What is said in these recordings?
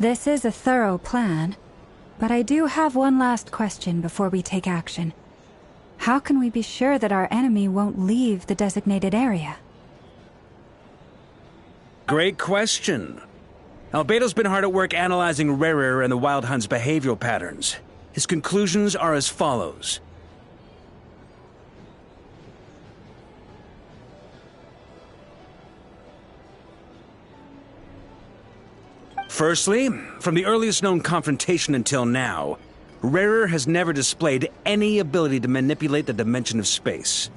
This is a thorough plan, but I do have one last question before we take action. How can we be sure that our enemy won't leave the designated area? Great question. Albedo's been hard at work analyzing rrerin and the Wild Hunt's behavioral patterns. His conclusions are as follows. Firstly, from the earliest known confrontation until now, rrerin has never displayed any ability to manipulate the dimension of space.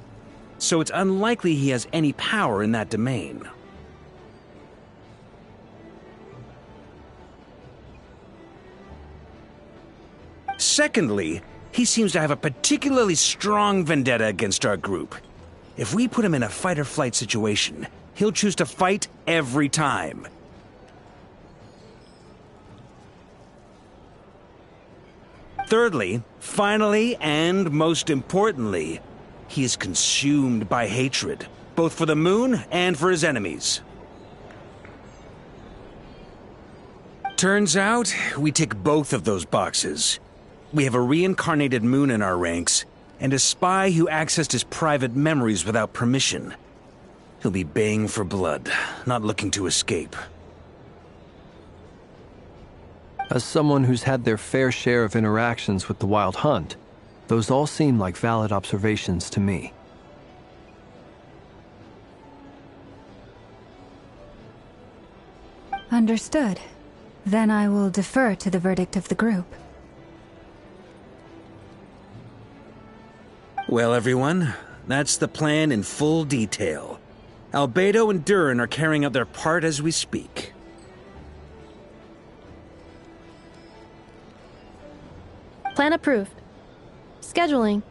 So it's unlikely he has any power in that domain. Secondly, he seems to have a particularly strong vendetta against our group. If we put him in a fight-or-flight situation, he'll choose to fight every time. Thirdly, finally, and most importantly, he is consumed by hatred, both for the moon and for his enemies. Turns out, we tick both of those boxes. We have a reincarnated moon in our ranks, and a spy who accessed his private memories without permission. He'll be baying for blood, not looking to escape. As someone who's had their fair share of interactions with the Wild Hunt, those all seem like valid observations to me. Understood. Then I will defer to the verdict of the group. Well, everyone, that's the plan in full detail. Albedo and rrerin are carrying out their part as we speak. Plan approved. Scheduling.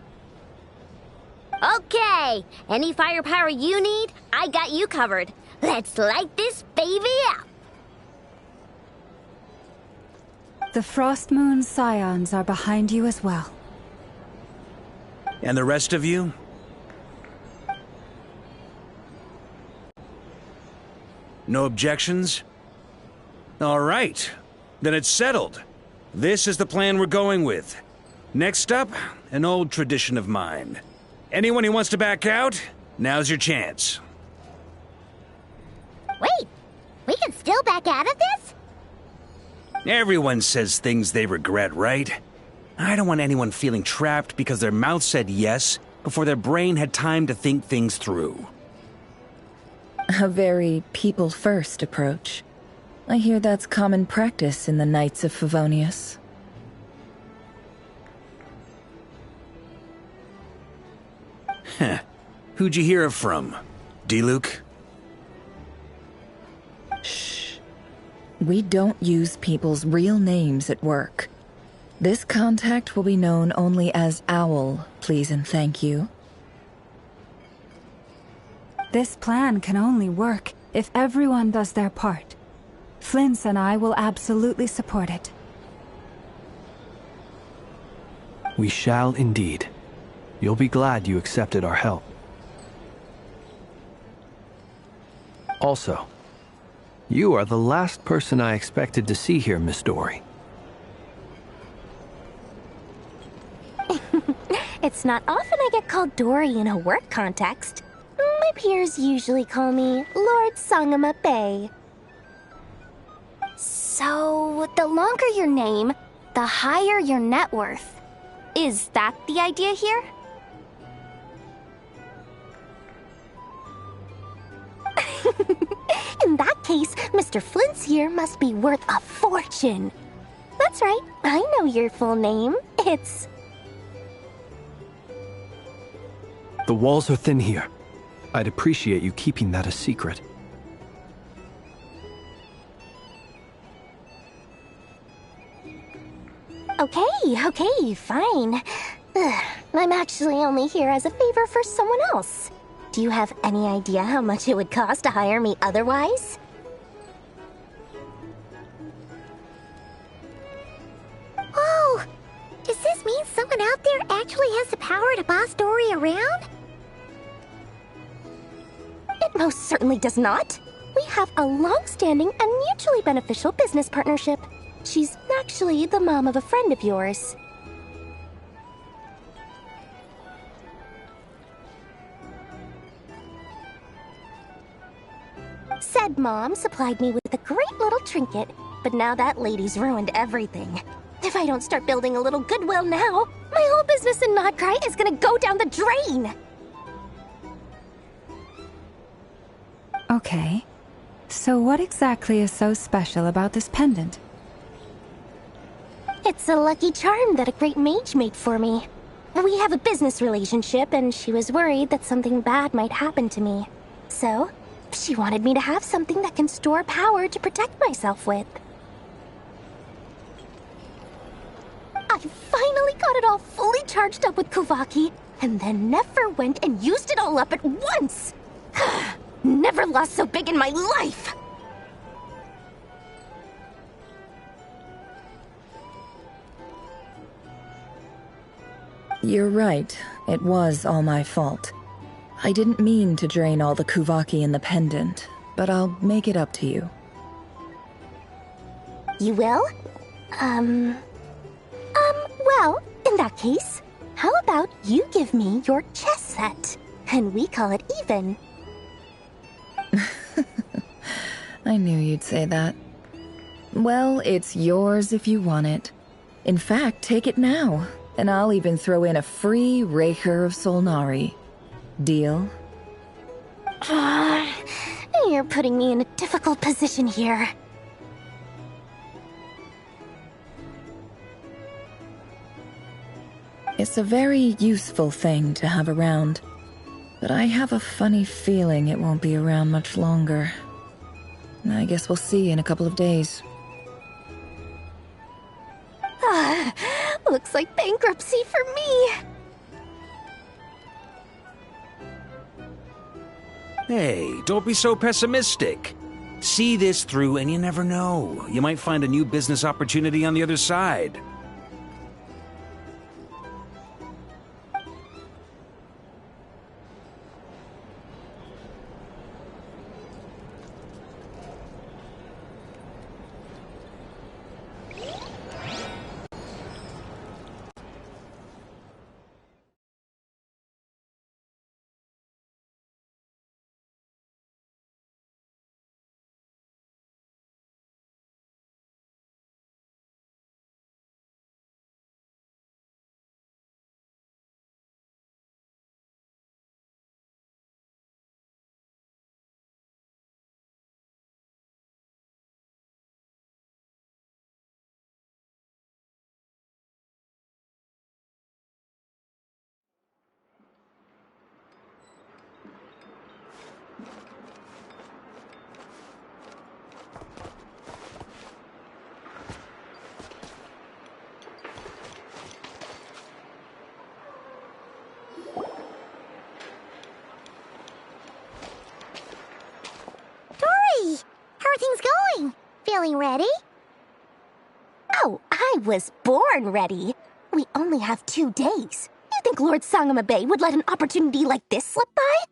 Okay, any firepower you need, I got you covered. Let's light this baby up. The Frost Moon Scions are behind you as well. And the rest of you? No objections? All right, then it's settled. This is the plan we're going with. Next up, an old tradition of mine. Anyone who wants to back out, now's your chance. Wait, we can still back out of this? Everyone says things they regret, right? I don't want anyone feeling trapped because their mouth said yes before their brain had time to think things through. A very people-first approach. I hear that's common practice in the Knights of Favonius. Heh. Who'd you hear it from? D-Luke? Shh. We don't use people's real names at work. This contact will be known only as Owl, please and thank you. This plan can only work if everyone does their part. Flint's and I will absolutely support it. We shall indeed. You'll be glad you accepted our help. Also, you are the last person I expected to see here, Miss Dory. It's not often I get called Dory in a work context. My peers usually call me Lord Sangama Bay. So, the longer your name, the higher your net worth. Is that the idea here? In that case, Mr. Flint's here must be worth a fortune. That's right, I know your full name. It's... The walls are thin here. I'd appreciate you keeping that a secret. Okay, fine. I'm actually only here as a favor for someone else. Do you have any idea how much it would cost to hire me otherwise? Oh, does this mean someone out there actually has the power to boss Dory around? It most certainly does not. We have a long-standing and mutually beneficial business partnership. She's actually the mom of a friend of yours. Said mom supplied me with a great little trinket, but now that lady's ruined everything. If I don't start building a little goodwill now, my whole business in Nodcry is gonna go down the drain! Okay. So what exactly is so special about this pendant? It's a lucky charm that a great mage made for me. We have a business relationship, and she was worried that something bad might happen to me. So, she wanted me to have something that can store power to protect myself with. I finally got it all fully charged up with Kuvaki, and then never went and used it all up at once! Never lost so big in my life! You're right. It was all my fault. I didn't mean to drain all the Kuvaki in the pendant, but I'll make it up to you. You will? Well, in that case, how about you give me your chess set, and we call it even? I knew you'd say that. Well, it's yours if you want it. In fact, take it now, and I'll even throw in a free Raker of Solnari. Deal? You're putting me in a difficult position here. It's a very useful thing to have around, but I have a funny feeling it won't be around much longer. I guess we'll see in a couple of days. Looks like bankruptcy for me. Hey, don't be so pessimistic. See this through and you never know. You might find a new business opportunity on the other side. How are things going? Feeling ready? Oh, I was born ready. We only have 2 days. You think Lord Sangama Bay would let an opportunity like this slip by?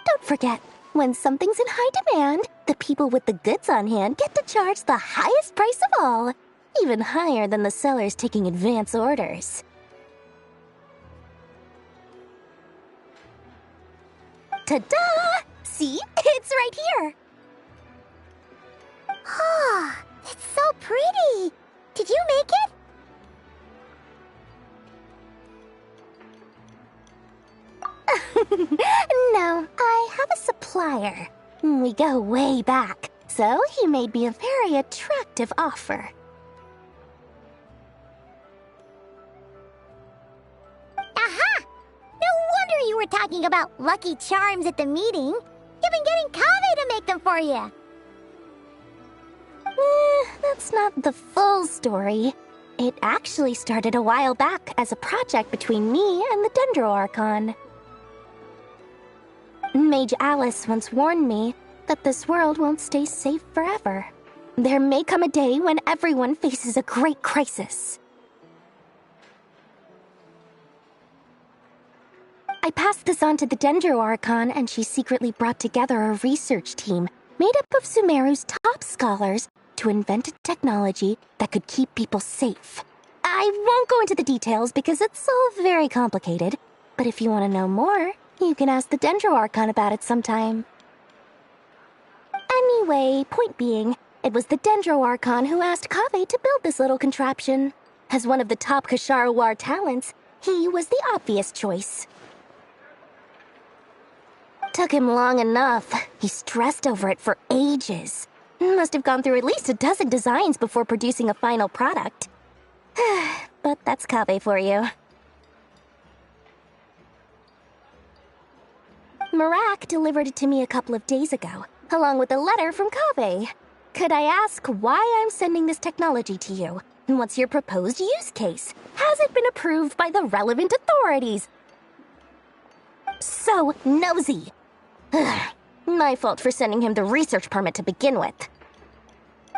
Don't forget, when something's in high demand, the people with the goods on hand get to charge the highest price of all, even higher than the sellers taking advance orders. Ta-da! See? It's right here! Ah, it's so pretty! Did you make it? No, I have a supplier. We go way back, so he made me a very attractive offer. Aha! No wonder you were talking about lucky charms at the meeting. You've been getting Kaveh to make them for you. That's not the full story. It actually started a while back as a project between me and the Dendro Archon. Mage Alice once warned me that this world won't stay safe forever. There may come a day when everyone faces a great crisis. I passed this on to the Dendro Archon, and she secretly brought together a research team made up of Sumeru's top scholars to invent a technology that could keep people safe. I won't go into the details because it's all very complicated, but if you want to know more, you can ask the Dendro Archon about it sometime. Anyway, point being, it was the Dendro Archon who asked Kaveh to build this little contraption. As one of the top Kasharawar talents, he was the obvious choice. Took him long enough. He stressed over it for ages. Must have gone through at least a dozen designs before producing a final product. But that's Kaveh for you. Marak delivered it to me a couple of days ago, along with a letter from Kaveh. Could I ask why I'm sending this technology to you? And what's your proposed use case? Has it been approved by the relevant authorities? So nosy. My fault for sending him the research permit to begin with.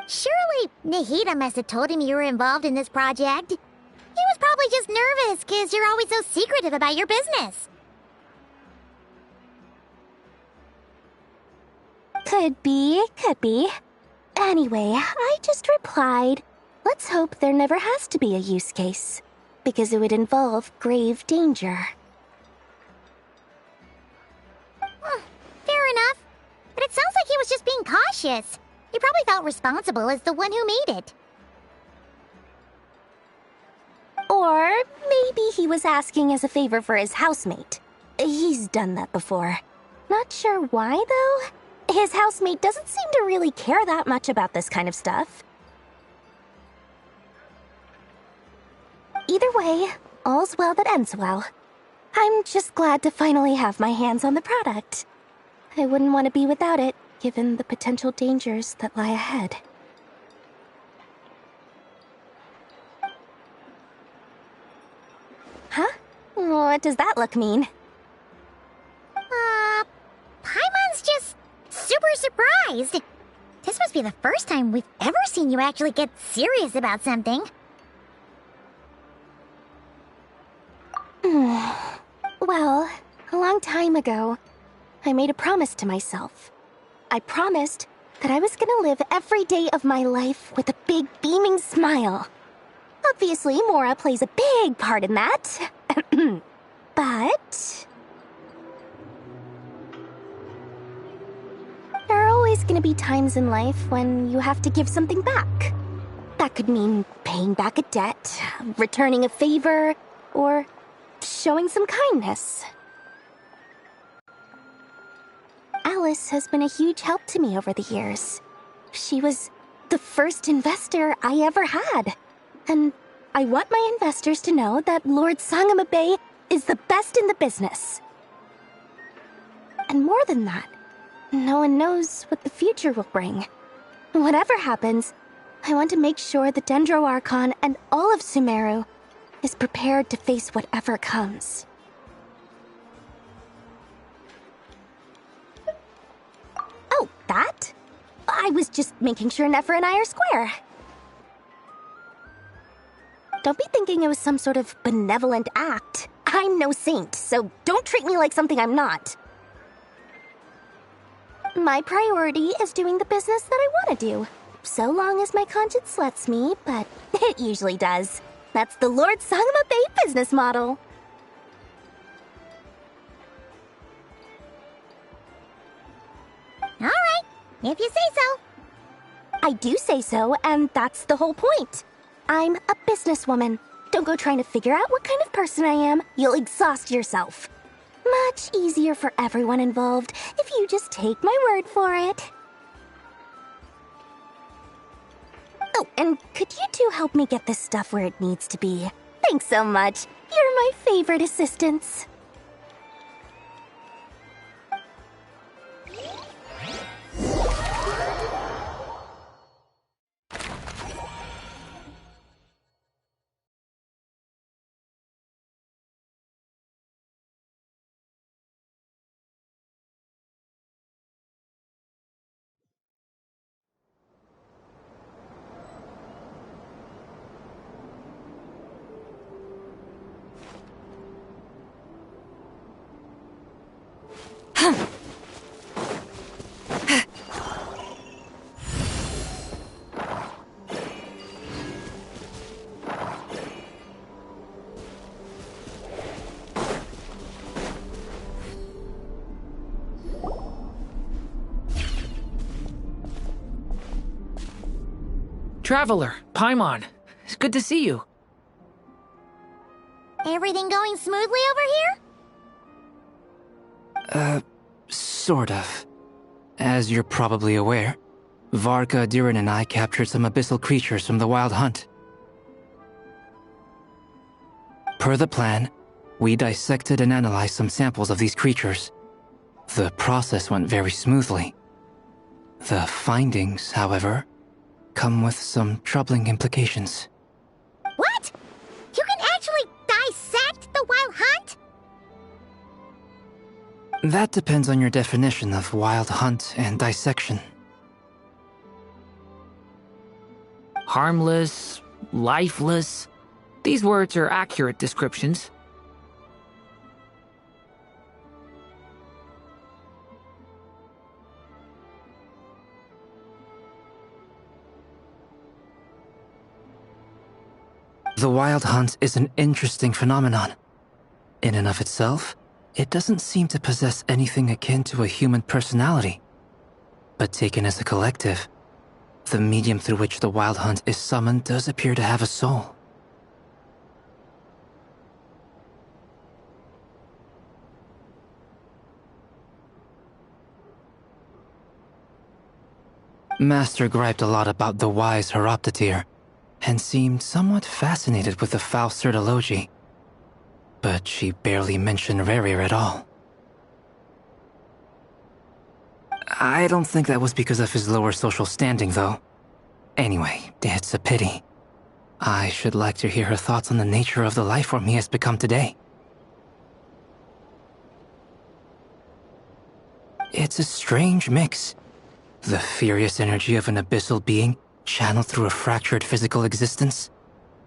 Surely Nahida must have told him you were involved in this project. He was probably just nervous because you're always so secretive about your business. Could be. Anyway, I just replied, let's hope there never has to be a use case, because it would involve grave danger. Fair enough. But it sounds like he was just being cautious. He probably felt responsible as the one who made it. Or maybe he was asking as a favor for his housemate. He's done that before. Not sure why, though. His housemate doesn't seem to really care that much about this kind of stuff. Either way, all's well that ends well. I'm just glad to finally have my hands on the product. I wouldn't want to be without it, given the potential dangers that lie ahead. Huh? What does that look mean? Paimon's just super surprised. This must be the first time we've ever seen you actually get serious about something. Well, a long time ago, I made a promise to myself. I promised that I was gonna live every day of my life with a big beaming smile. Obviously, Mora plays a big part in that. But there are always gonna be times in life when you have to give something back. That could mean paying back a debt, returning a favor, or showing some kindness. Alice has been a huge help to me over the years. She was the first investor I ever had. And I want my investors to know that Lord Sangama Bay is the best in the business. And more than that, no one knows what the future will bring. Whatever happens, I want to make sure the Dendro Archon and all of Sumeru is prepared to face whatever comes. Oh, that? I was just making sure Nefer and I are square. Don't be thinking it was some sort of benevolent act. I'm no saint, so don't treat me like something I'm not. My priority is doing the business that I want to do, so long as my conscience lets me, but it usually does. That's the Lord Sangama Bay business model. All right, if you say so. I do say so, and that's the whole point. I'm a businesswoman. Don't go trying to figure out what kind of person I am. You'll exhaust yourself. Much easier for everyone involved if you just take my word for it. Oh, and could you two help me get this stuff where it needs to be? Thanks so much. You're my favorite assistants. Traveler, Paimon, it's good to see you. Everything going smoothly over here? Sort of. As you're probably aware, Varka, rrerin, and I captured some abyssal creatures from the Wild Hunt. Per the plan, we dissected and analyzed some samples of these creatures. The process went very smoothly. The findings, however, come with some troubling implications. What? You can actually dissect the Wild Hunt? That depends on your definition of Wild Hunt and dissection. Harmless, lifeless. These words are accurate descriptions. The Wild Hunt is an interesting phenomenon. In and of itself, it doesn't seem to possess anything akin to a human personality. But taken as a collective, the medium through which the Wild Hunt is summoned does appear to have a soul. Master griped a lot about the wise Horoptetyr, and seemed somewhat fascinated with the foul Certology. But she barely mentioned rrerin at all. I don't think that was because of his lower social standing, though. Anyway, it's a pity. I should like to hear her thoughts on the nature of the life form he has become today. It's a strange mix. The furious energy of an abyssal being channeled through a fractured physical existence,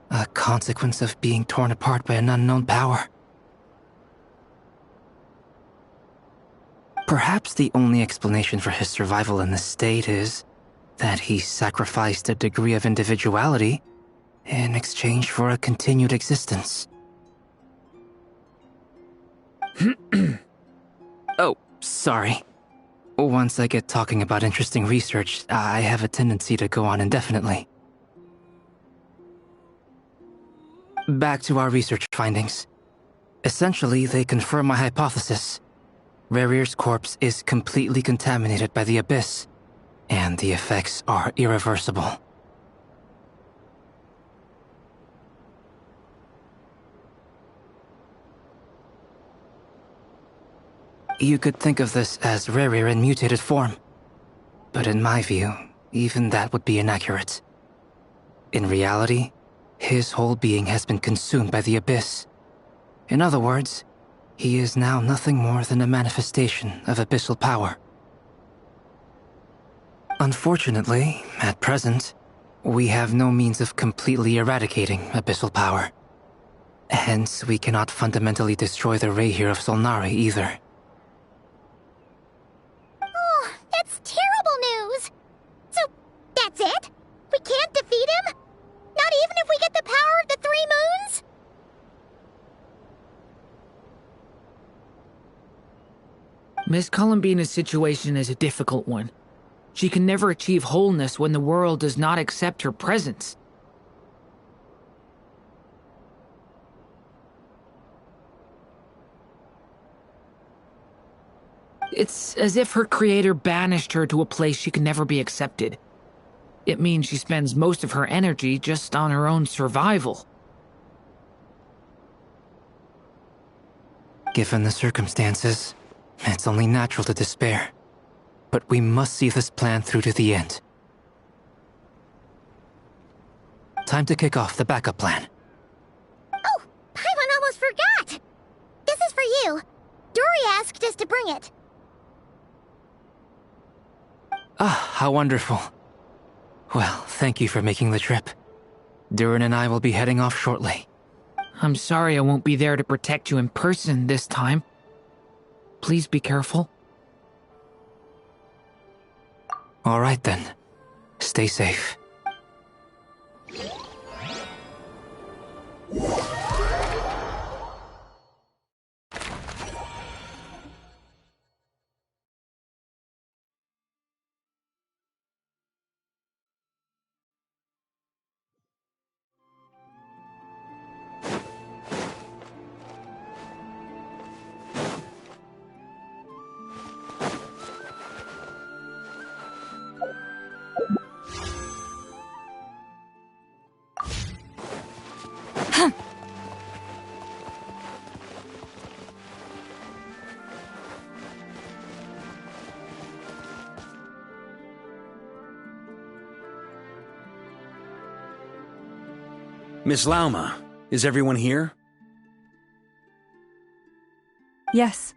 a consequence of being torn apart by an unknown power. Perhaps the only explanation for his survival in this state is that he sacrificed a degree of individuality in exchange for a continued existence. Oh, sorry. Once I get talking about interesting research, I have a tendency to go on indefinitely. Back to our research findings. Essentially, they confirm my hypothesis. rrerir's corpse is completely contaminated by the Abyss, and the effects are irreversible. You could think of this as rrerir in mutated form. But in my view, even that would be inaccurate. In reality, his whole being has been consumed by the Abyss. In other words, he is now nothing more than a manifestation of abyssal power. Unfortunately, at present, we have no means of completely eradicating abyssal power. Hence, we cannot fundamentally destroy the rrerir of Solnari either. Terrible news! So, that's it? We can't defeat him? Not even if we get the power of the Three Moons? Miss Colombina's situation is a difficult one. She can never achieve wholeness when the world does not accept her presence. It's as if her creator banished her to a place she can never be accepted. It means she spends most of her energy just on her own survival. Given the circumstances, it's only natural to despair. But we must see this plan through to the end. Time to kick off the backup plan. Oh, Paimon almost forgot! This is for you. Dory asked us to bring it. Ah, how wonderful. Well, thank you for making the trip. rrerin and I will be heading off shortly. I'm sorry I won't be there to protect you in person this time. Please be careful. All right then. Stay safe. Miss Lauma, is everyone here? Yes.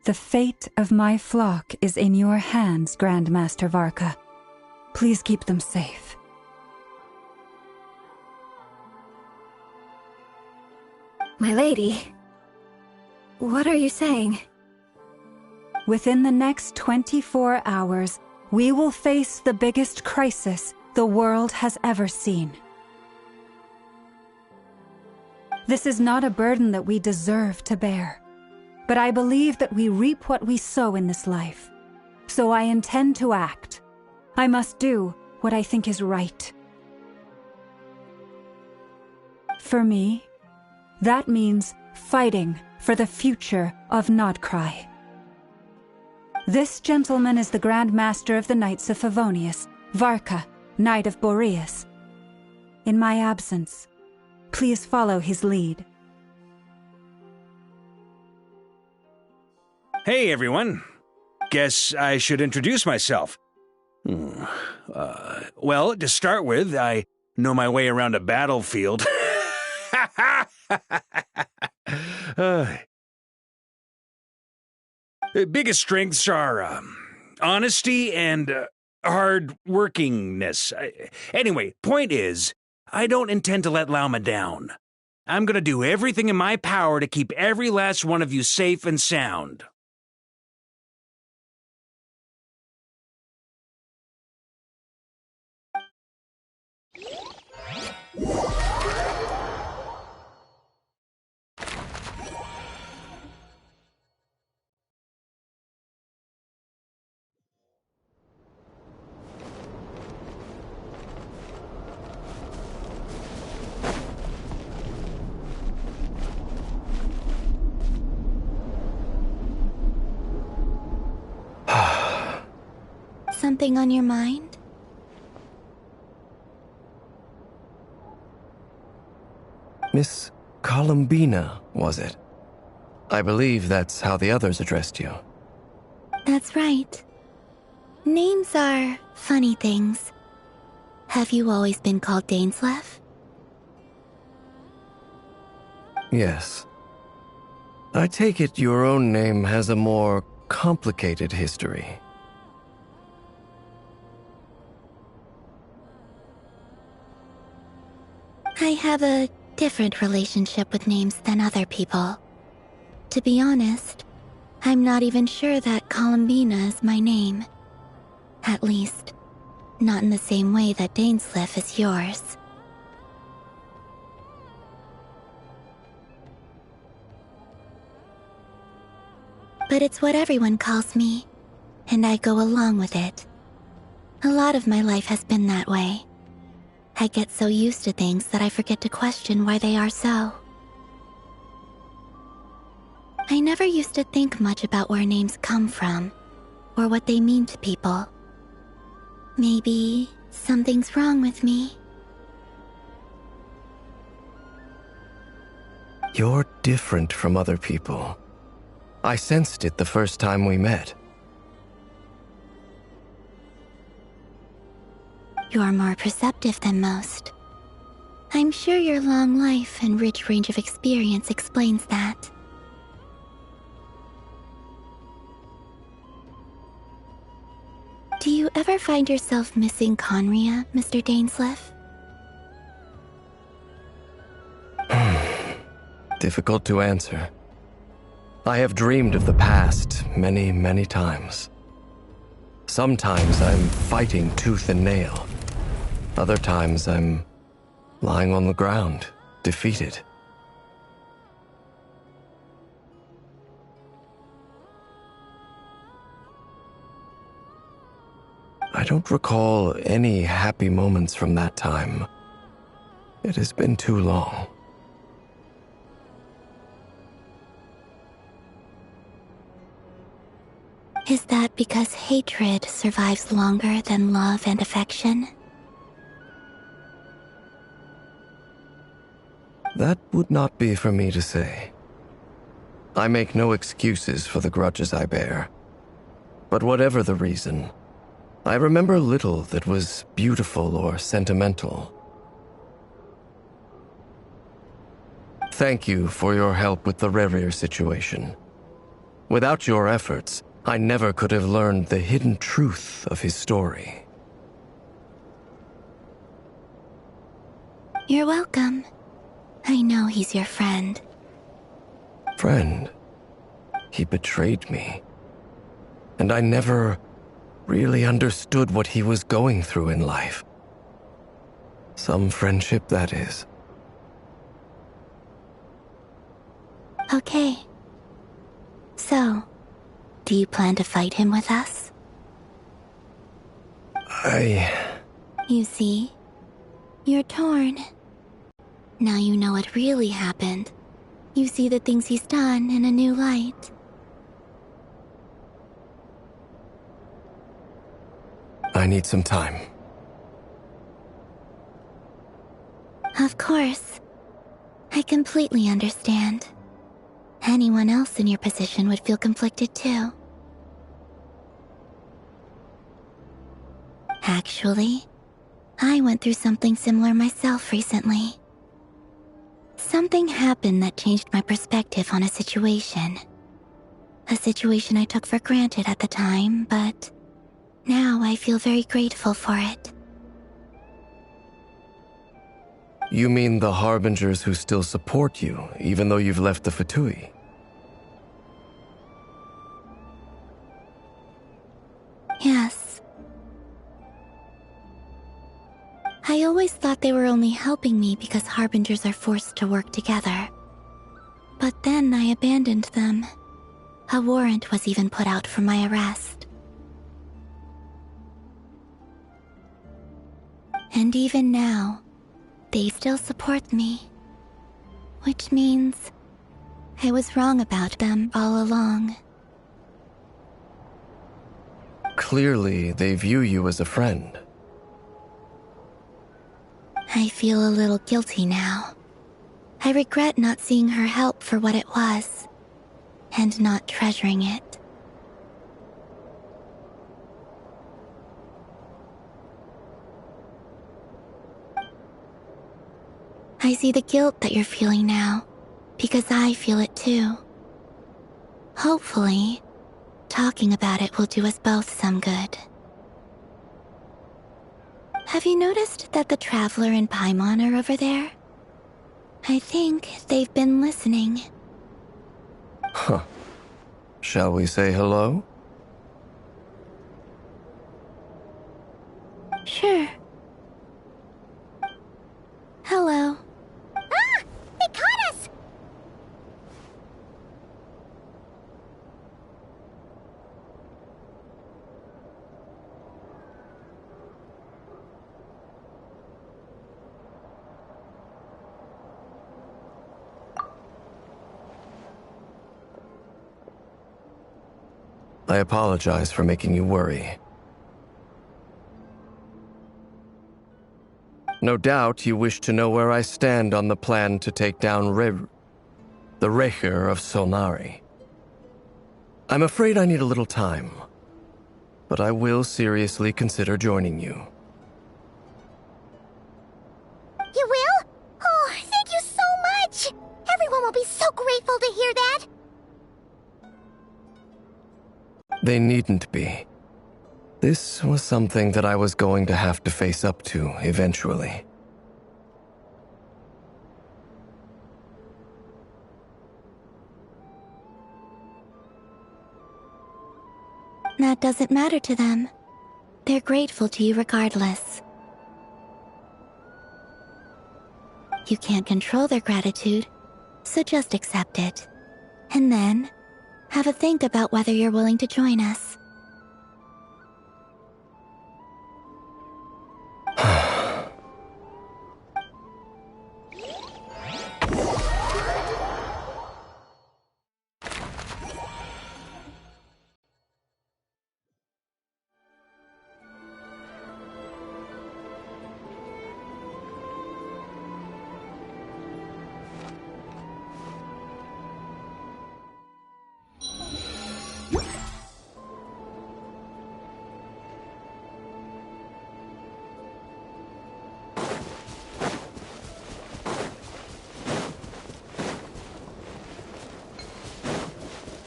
The fate of my flock is in your hands, Grandmaster Varka. Please keep them safe. My lady, what are you saying? Within the next 24 hours, we will face the biggest crisis the world has ever seen. This is not a burden that we deserve to bear, but I believe that we reap what we sow in this life. So I intend to act. I must do what I think is right. For me, that means fighting for the future of Nodcry. This gentleman is the Grand Master of the Knights of Favonius, Varka, Knight of Boreas. In my absence, please follow his lead. Hey, everyone. Guess I should introduce myself. Well, to start with, I know my way around a battlefield. Biggest strengths are honesty and hard workingness. Anyway, point is, I don't intend to let Lauma down. I'm gonna do everything in my power to keep every last one of you safe and sound. Something on your mind? Miss Colombina, was it? I believe that's how the others addressed you. That's right. Names are funny things. Have you always been called Dainsleif? Yes. I take it your own name has a more complicated history. I have a different relationship with names than other people. To be honest, I'm not even sure that Colombina is my name. At least, not in the same way that Dainsleif is yours. But it's what everyone calls me, and I go along with it. A lot of my life has been that way. I get so used to things that I forget to question why they are so. I never used to think much about where names come from, or what they mean to people. Maybe something's wrong with me. You're different from other people. I sensed it the first time we met. You're more perceptive than most. I'm sure your long life and rich range of experience explains that. Do you ever find yourself missing Conria, Mr. Dainsleif? Difficult to answer. I have dreamed of the past many, many times. Sometimes I'm fighting tooth and nail. Other times I'm lying on the ground, defeated. I don't recall any happy moments from that time. It has been too long. Is that because hatred survives longer than love and affection? That would not be for me to say. I make no excuses for the grudges I bear. But whatever the reason, I remember little that was beautiful or sentimental. Thank you for your help with the rrerin situation. Without your efforts, I never could have learned the hidden truth of his story. You're welcome. I know he's your friend. Friend? He betrayed me. And I never really understood what he was going through in life. Some friendship, that is. Okay. So, do you plan to fight him with us? You see, you're torn. Now you know what really happened. You see the things he's done in a new light. I need some time. Of course. I completely understand. Anyone else in your position would feel conflicted too. Actually, I went through something similar myself recently. Something happened that changed my perspective on a situation. A situation I took for granted at the time, but now I feel very grateful for it. You mean the Harbingers who still support you, even though you've left the Fatui? Yes. I always thought they were only helping me because Harbingers are forced to work together. But then I abandoned them. A warrant was even put out for my arrest. And even now, they still support me. Which means I was wrong about them all along. Clearly, they view you as a friend. I feel a little guilty now. I regret not seeing her help for what it was, and not treasuring it. I see the guilt that you're feeling now, because I feel it too. Hopefully, talking about it will do us both some good. Have you noticed that the Traveler and Paimon are over there? I think they've been listening. Huh. Shall we say hello? Sure. Hello. Ah! They caught us! I apologize for making you worry. No doubt you wish to know where I stand on the plan to take down the rrerin of Solnari. I'm afraid I need a little time, but I will seriously consider joining you. You will? Oh, thank you so much! Everyone will be so grateful to hear that! They needn't be. This was something that I was going to have to face up to eventually. That doesn't matter to them. they're grateful to you regardless. You can't control their gratitude, so just accept it. And then, have a think about whether you're willing to join us.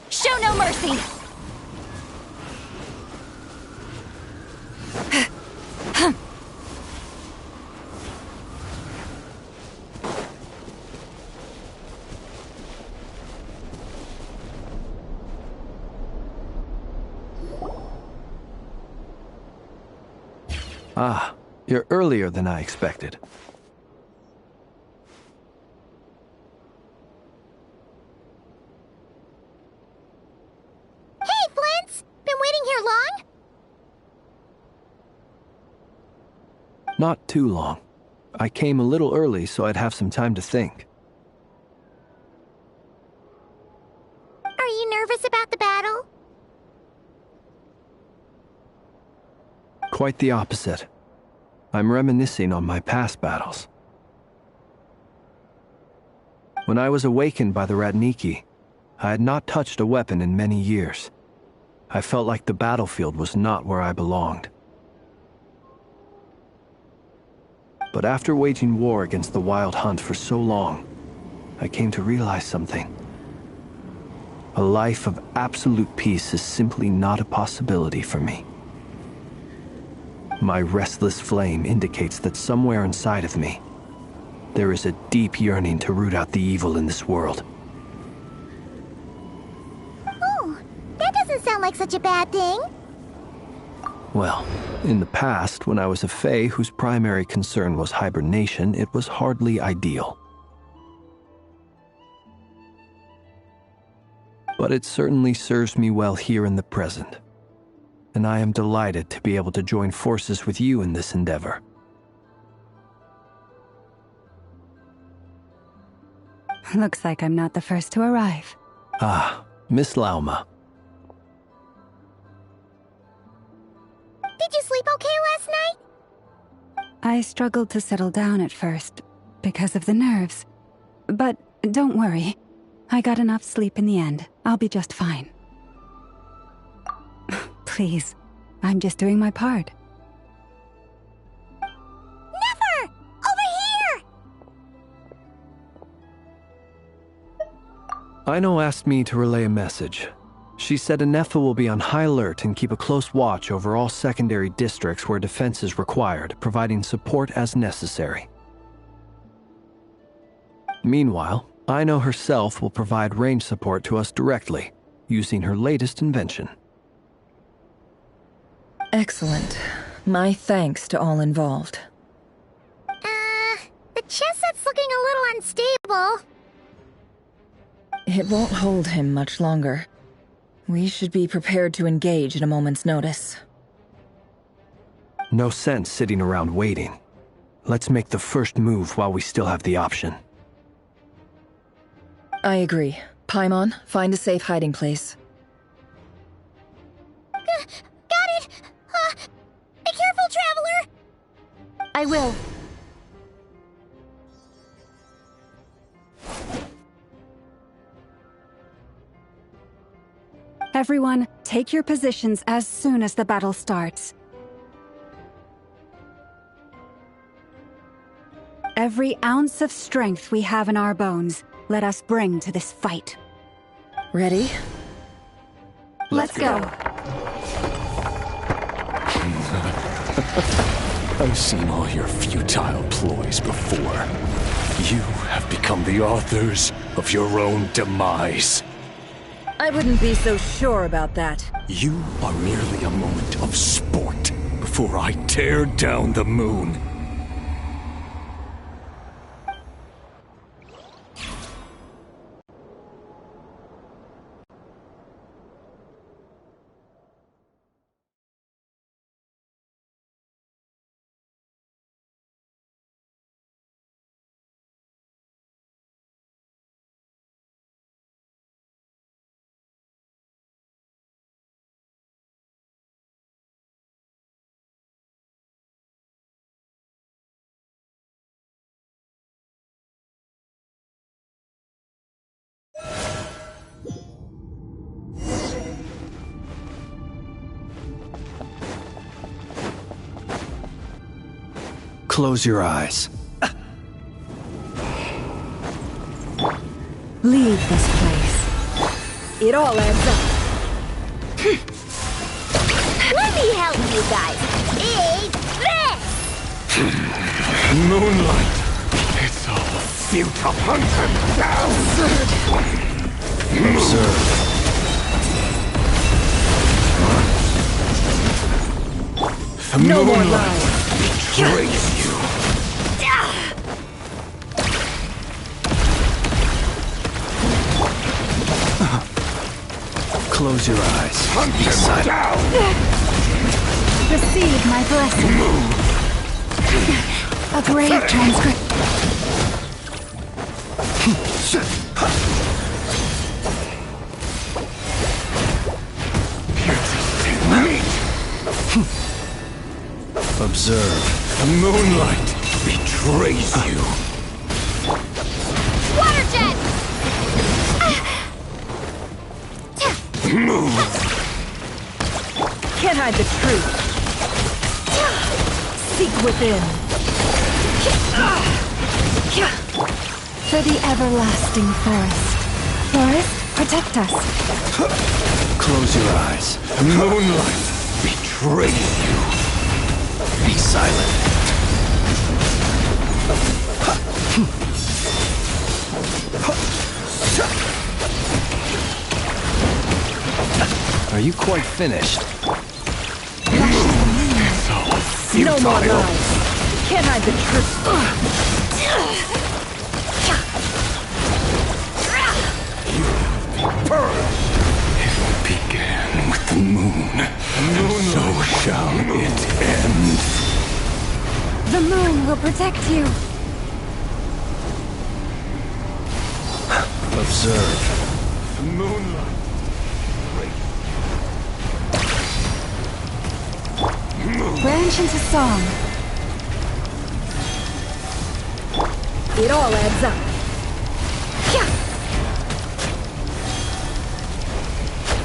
Show no mercy! Ah, you're earlier than I expected. Hey, Flint's! Been waiting here long? Not too long. I came a little early so I'd have some time to think. Are you nervous about the battle? Quite the opposite. I'm reminiscing on my past battles. When I was awakened by the Ratniki, I had not touched a weapon in many years. I felt like the battlefield was not where I belonged. But after waging war against the Wild Hunt for so long, I came to realize something. A life of absolute peace is simply not a possibility for me. My restless flame indicates that somewhere inside of me, there is a deep yearning to root out the evil in this world. Oh, that doesn't sound like such a bad thing. Well, in the past, when I was a Fae whose primary concern was hibernation, it was hardly ideal. But it certainly serves me well here in the present. And I am delighted to be able to join forces with you in this endeavor. Looks like I'm not the first to arrive. Ah, Miss Lauma. Did you sleep okay last night? I struggled to settle down at first, because of the nerves. But don't worry. I got enough sleep in the end. I'll be just fine. Please, I'm just doing my part. Never! Over here! Aino asked me to relay a message. She said Anefa will be on high alert and keep a close watch over all secondary districts where defense is required, providing support as necessary. Meanwhile, Aino herself will provide range support to us directly, using her latest invention. Excellent. My thanks to all involved. The chess set's looking a little unstable. It won't hold him much longer. We should be prepared to engage at a moment's notice. No sense sitting around waiting. Let's make the first move while we still have the option. I agree. Paimon, find a safe hiding place. Got it! Be careful, Traveler! I will. Everyone, take your positions as soon as the battle starts. Every ounce of strength we have in our bones, let us bring to this fight. Ready? Let's go. I've seen all your futile ploys before. You have become the authors of your own demise. I wouldn't be so sure about that. You are merely a moment of sport before I tear down the moon. Close your eyes. Leave this place. It all adds up. Let me help you guys. Eat this! Moonlight! It's all futile. Hunt them down! Observe. The No more moonlight lies. betrays you. Close your eyes. Hunt Be them silent. down! Receive my blessing. A grave transcript. Observe. The moonlight betrays you. Water jet! Can't hide the truth. Seek within. For the everlasting forest. Forest, protect us. Close your eyes. The moonlight betrays you. Be silent. Are you quite finished? It's all futile. No more lies. Can't hide the truth. It began with the moon, and so shall it end. The moon will protect you. Observe. The moonlight. Branch into song. It all adds up.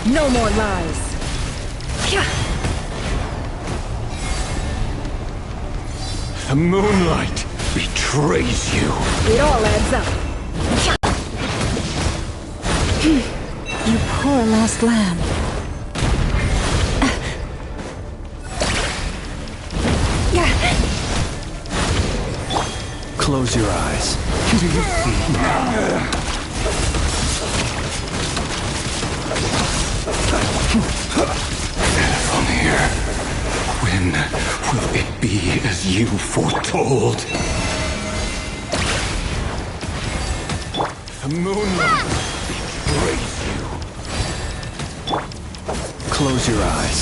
No more lies. The moonlight betrays you. It all adds up. You poor lost lamb. Close your eyes. Do you see now? From here, when will it be as you foretold? The moonlight betrays you. Close your eyes.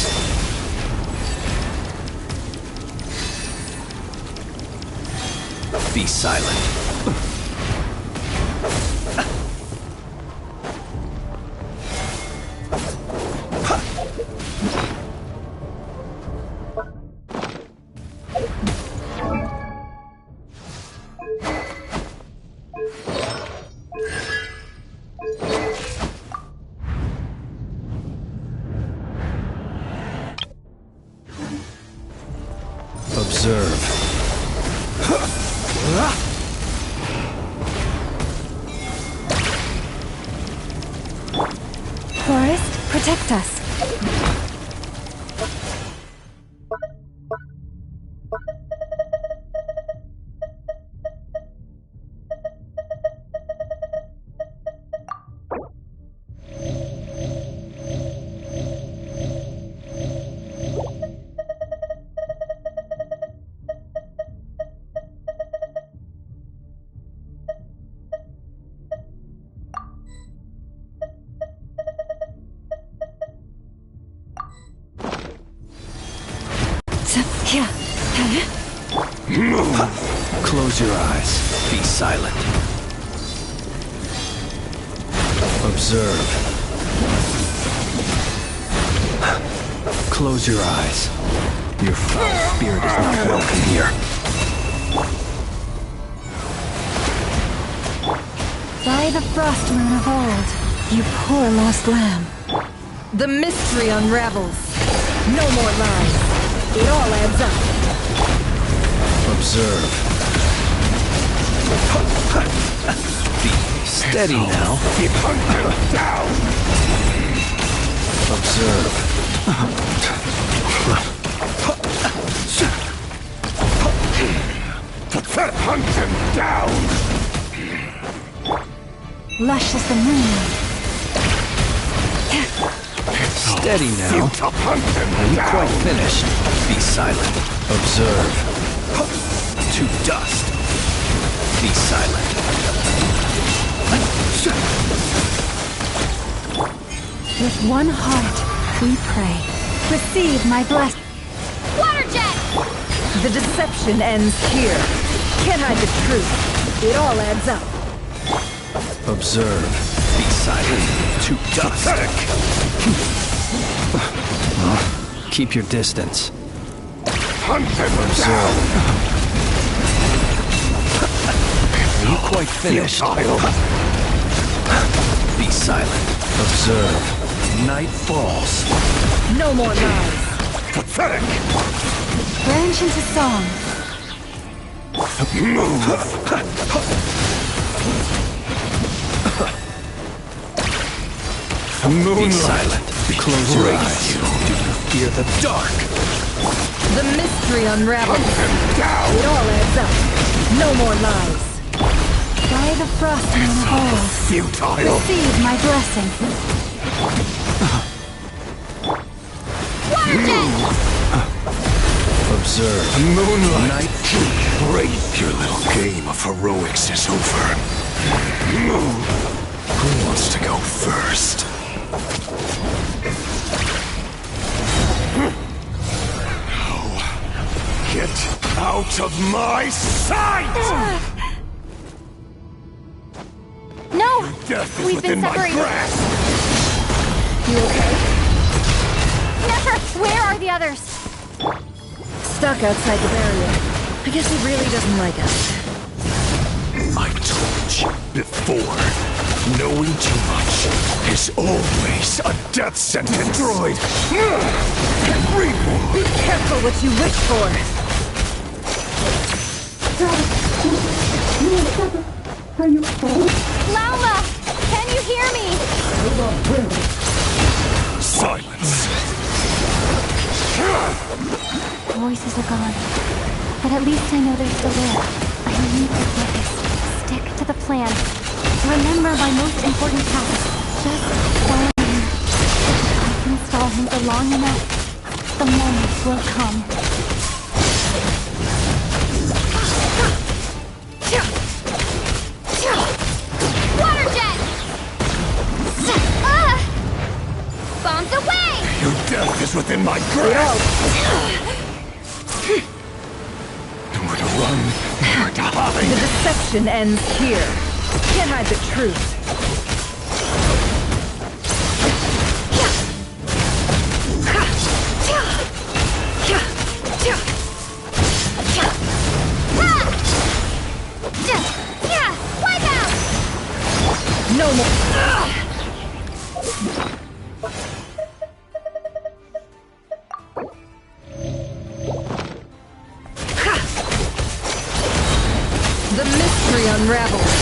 Be silent. Observe. Forest, protect us. Close your eyes. Be silent. Observe. Close your eyes. Your foul spirit is not welcome here. By the frost moon of old, you poor lost lamb. The mystery unravels. No more lies. It all adds up. Observe. Be steady now. Keep hunting down. Observe. Hunt him down. Lush as the moon. Steady now. Are you quite finished? Be silent. Observe. To dust. Be silent. With one heart, we pray. Receive my blessing. Water jet! The deception ends here. Can't hide the truth. It all adds up. Observe. Be silent. To dust. Keep your distance. Hunt him Observe. Are you quite finished? Be silent. Observe. Night falls. No more lies. Pathetic. Branch into song. Be silent. Close your eyes. Do you fear the dark? The mystery unravels. It all adds up. No more lies. By the frost moon of old, Futile. receive my blessing. Water jet! Observe. Moonlight. Night. Great. Your little game of heroics is over. Who wants to go first? Now, get out of my sight! No! Death is We've been within my separated. grasp! You okay? Never! Where are the others? Stuck outside the barrier. I guess he really doesn't like us. I told you before, knowing too much is always a death sentence. Droid! Reborn! Be careful what you wish for. Lauma! Can you hear me? Silence! Voices are gone. But at least I know they're still there. I need to focus. Stick to the plan. Remember my most important task. Just follow him. If I can stall him for long enough, the moment will come. Water jet! Bombs away! Your death is within my grasp! Nowhere to run, nowhere to The hide! deception ends here. Can't hide the truth. Wipe out! No more. The mystery unravels.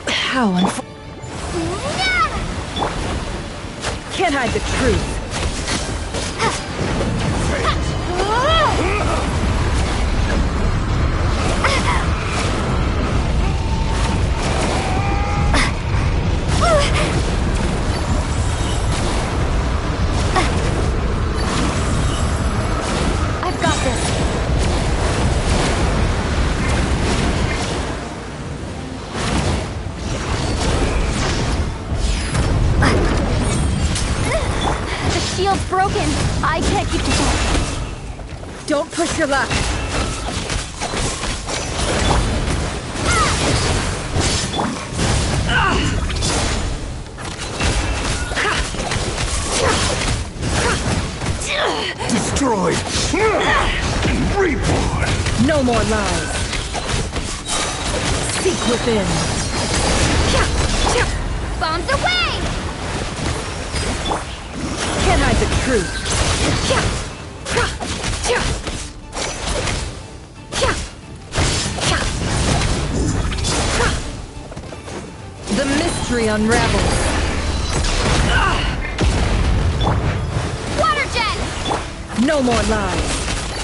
How can't hide the truth. I've got this. shield's broken. I can't keep this up. Don't push your luck. Destroyed and reborn. No more lies. Seek within. Bombs away! Can't hide the truth. The mystery unravels. Water jet! No more lies.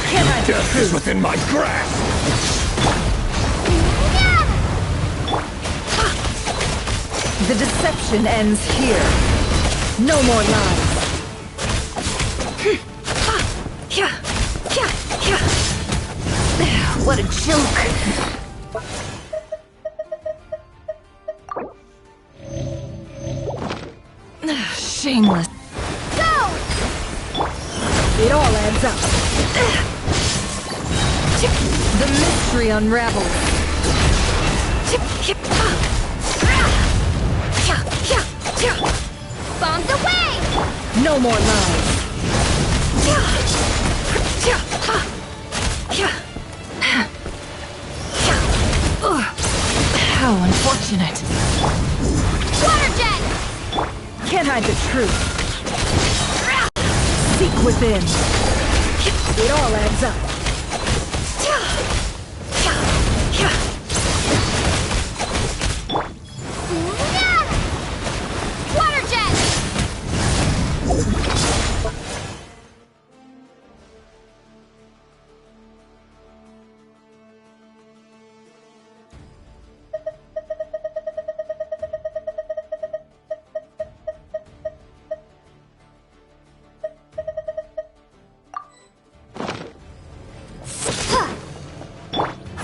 Can't hide the Death is truth. within my grasp. The deception ends here. No more lies. What a joke. Shameless. Go! It all adds up. The mystery unravels. Bombs away! No more lies. How unfortunate. Water jet! Can't hide the truth. Seek within. It all adds up. Water jet!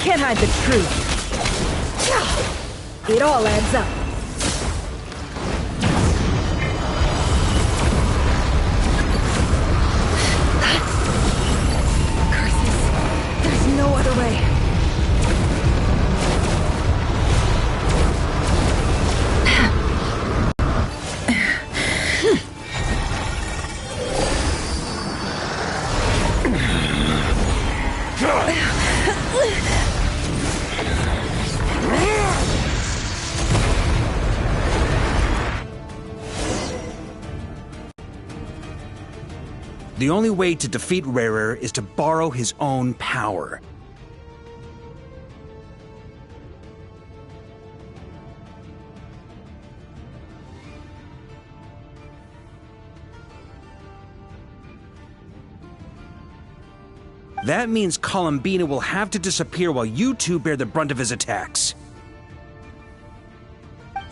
Can't hide the truth. It all adds up. Curses. There's no other way. The only way to defeat rrerin is to borrow his own power. That means Colombina will have to disappear while you two bear the brunt of his attacks.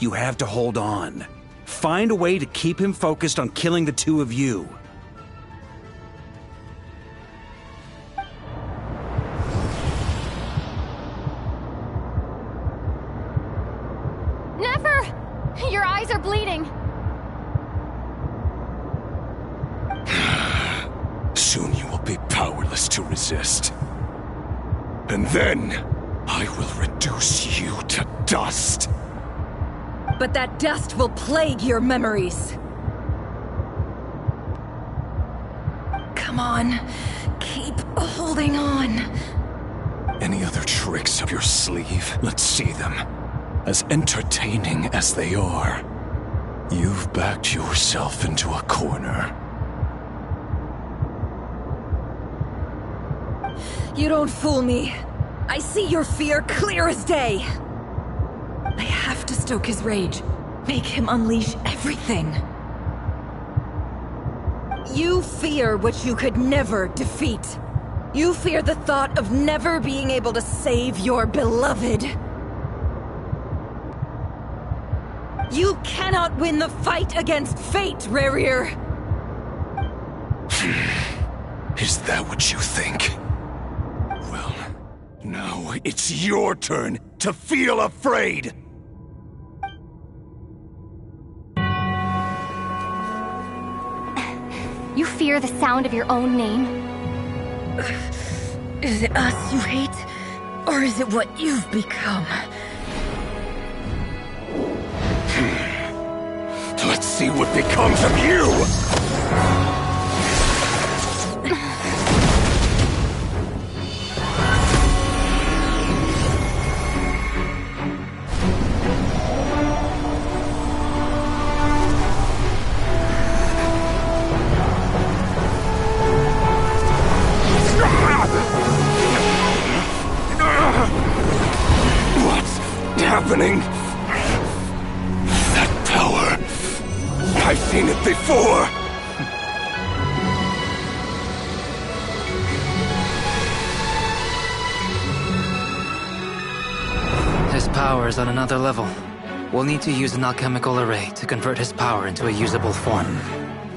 You have to hold on. Find a way to keep him focused on killing the two of you. Never! Your eyes are bleeding. Soon you will be powerless to resist. And then, I will reduce you to dust. But that dust will plague your memories. Come on. Keep holding on. Any other tricks up your sleeve? Let's see them. As entertaining as they are, you've backed yourself into a corner. You don't fool me. I see your fear clear as day. I have to stoke his rage. Make him unleash everything. You fear what you could never defeat. You fear the thought of never being able to save your beloved. You cannot win the fight against fate, rrerin. Is that what you think? Well, now it's your turn to feel afraid! You fear the sound of your own name? Is it us you hate? Or is it what you've become? Let's see what becomes of you! What's happening? That power... I've seen it before! His power is on another level. We'll need to use an alchemical array to convert his power into a usable form.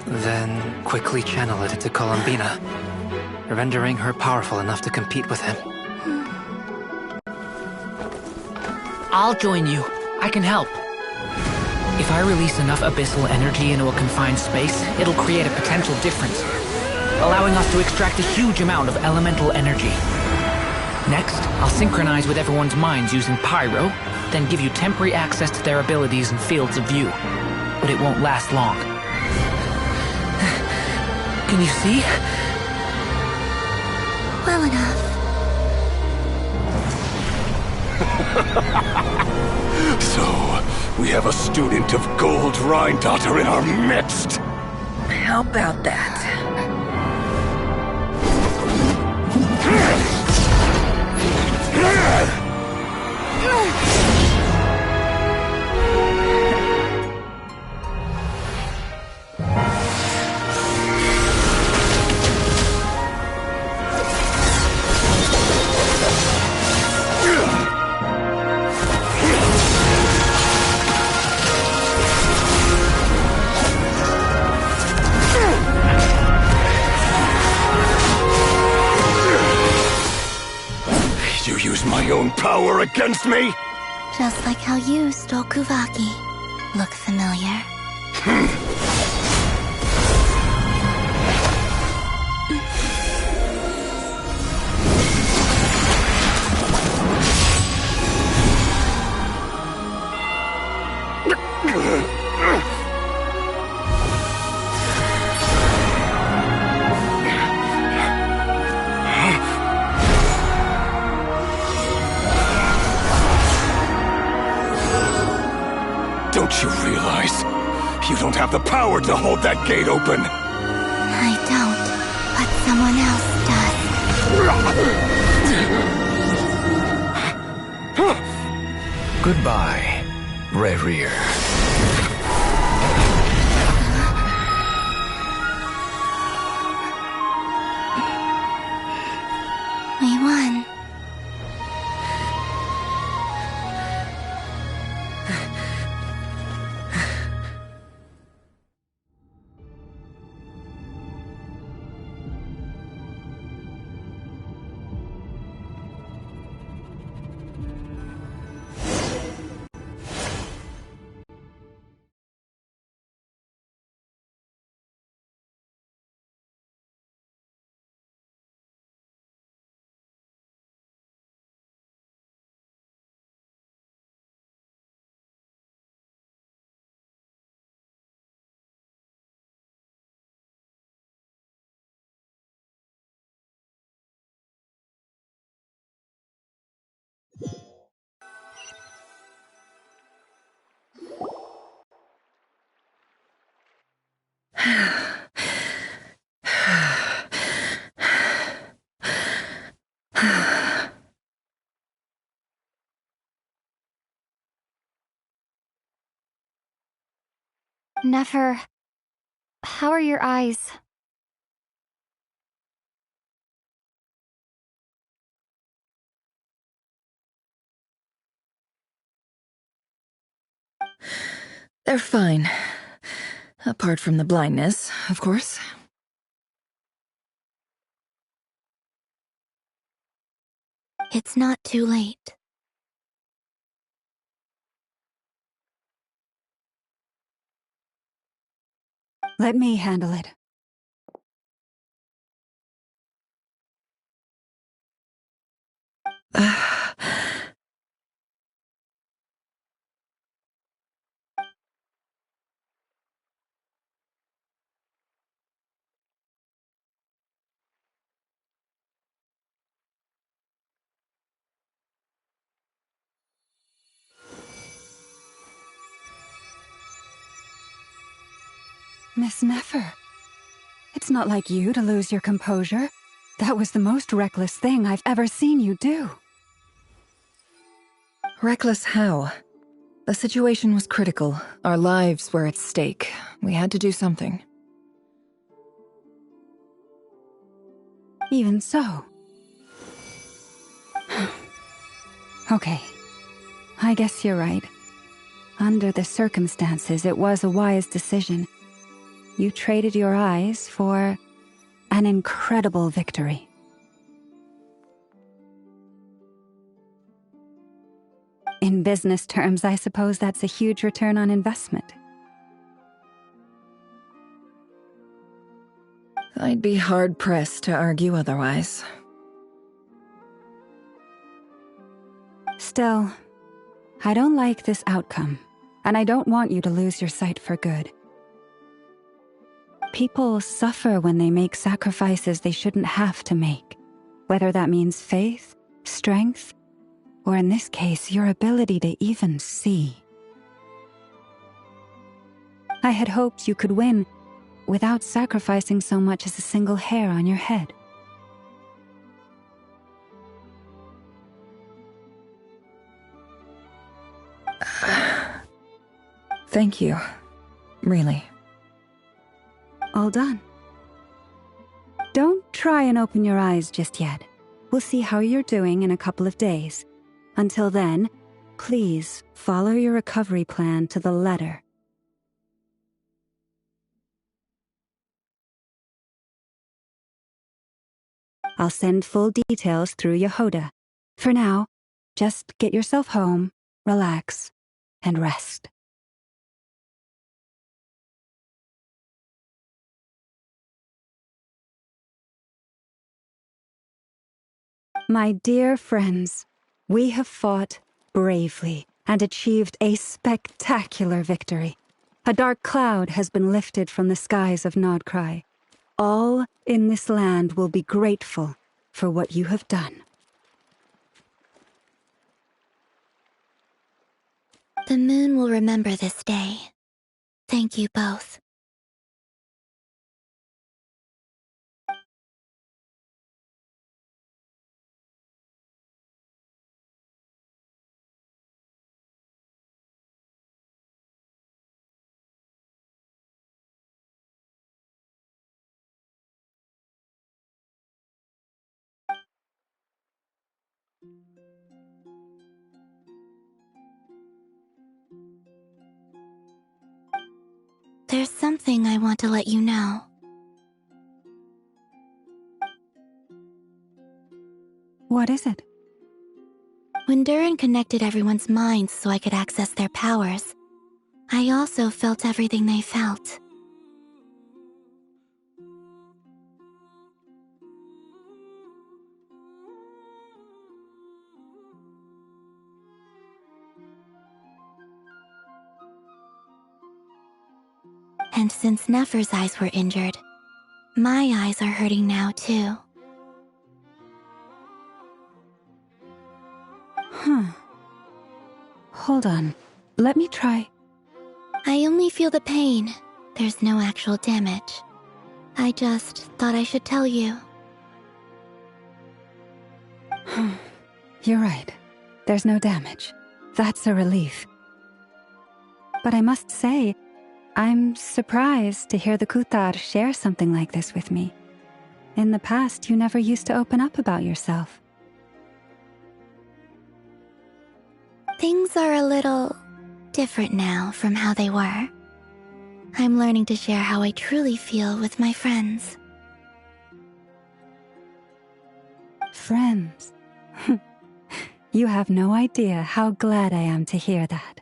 Then quickly channel it into Colombina, rendering her powerful enough to compete with him. I'll join you. I can help. If I release enough abyssal energy into a confined space, it'll create a potential difference, allowing us to extract a huge amount of elemental energy. Next, I'll synchronize with everyone's minds using pyro, then give you temporary access to their abilities and fields of view. But it won't last long. Can you see? Well enough. So, we have a student of Gold Rhine-Daughter in our midst! How about that? You use my own power against me? Just like how you stole Kuvaki. Look familiar? Don't you realize? You don't have the power to hold that gate open! I don't, but someone else does. Goodbye, rrerin. We won. Nefer, how are your eyes? They're fine. Apart from the blindness, of course. It's not too late. Let me handle it. Miss Nefer, it's not like you to lose your composure. That was the most reckless thing I've ever seen you do. Reckless how? The situation was critical. Our lives were at stake. We had to do something. Even so. Okay. I guess you're right. Under the circumstances, it was a wise decision. You traded your eyes for an incredible victory. In business terms, I suppose that's a huge return on investment. I'd be hard-pressed to argue otherwise. Still, I don't like this outcome, and I don't want you to lose your sight for good. People suffer when they make sacrifices they shouldn't have to make, whether that means faith, strength, or in this case, your ability to even see. I had hoped you could win without sacrificing so much as a single hair on your head. Thank you. Really. All done. Don't try and open your eyes just yet. We'll see how you're doing in a couple of days. Until then, please follow your recovery plan to the letter. I'll send full details through Yehoda. For now, just get yourself home, relax, and rest. My dear friends, we have fought bravely and achieved a spectacular victory. A dark cloud has been lifted from the skies of Nodcry. All in this land will be grateful for what you have done. The moon will remember this day. Thank you both. There's something I want to let you know. What is it? When Durin connected everyone's minds so I could access their powers, I also felt everything they felt. And since Nefer's eyes were injured, my eyes are hurting now too. Hold on. Let me try. I only feel the pain. There's no actual damage. I just thought I should tell you. You're right. There's no damage. That's a relief. But I must say, I'm surprised to hear the Kutar share something like this with me. In the past, you never used to open up about yourself. Things are a little different now from how they were. I'm learning to share how I truly feel with my friends. Friends? You have no idea how glad I am to hear that.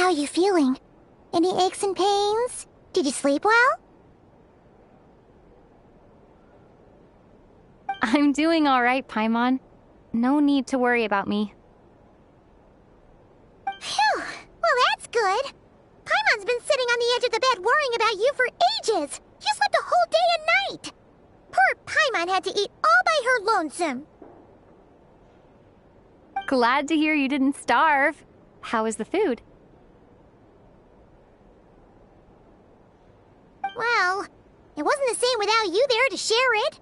How are you feeling? Any aches and pains? Did you sleep well? I'm doing all right, Paimon. No need to worry about me. Phew! Well, that's good. Paimon's been sitting on the edge of the bed worrying about you for ages. You slept a whole day and night. Poor Paimon had to eat all by her lonesome. Glad to hear you didn't starve. How is the food? Well, it wasn't the same without you there to share it.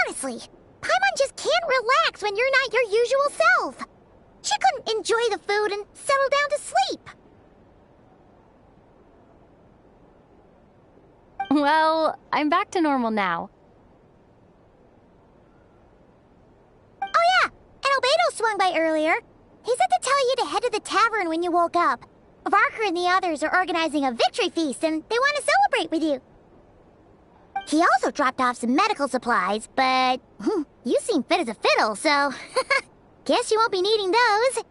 Honestly, Paimon just can't relax when you're not your usual self. She couldn't enjoy the food and settle down to sleep. Well, I'm back to normal now. Oh yeah, and Albedo swung by earlier. He said to tell you to head to the tavern when you woke up. Varker and the others are organizing a victory feast and they want to celebrate with you. He also dropped off some medical supplies, but you seem fit as a fiddle, so guess you won't be needing those.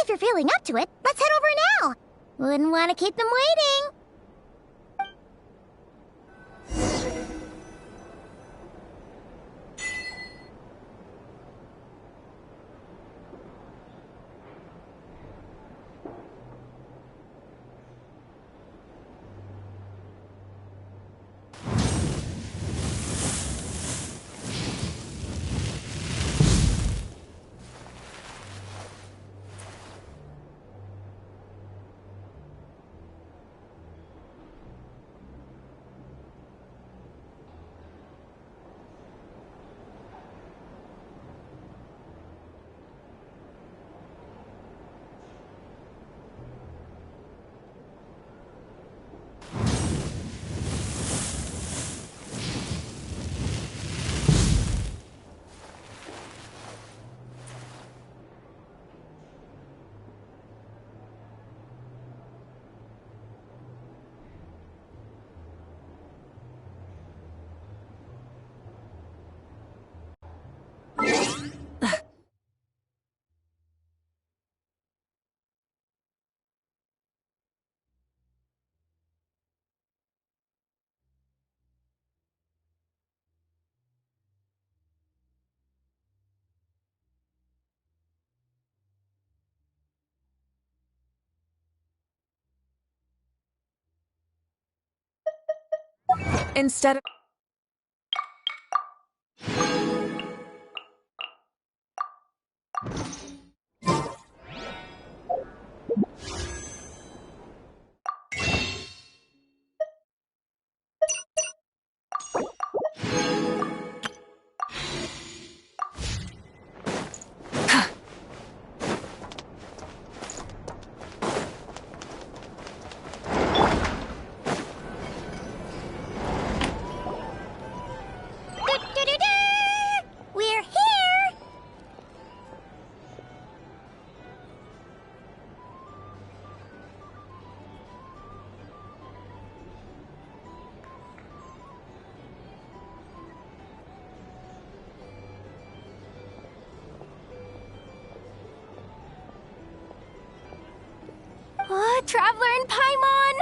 If you're feeling up to it, let's head over now. Wouldn't want to keep them waiting. Instead of... We're here! Oh, Traveler and Paimon!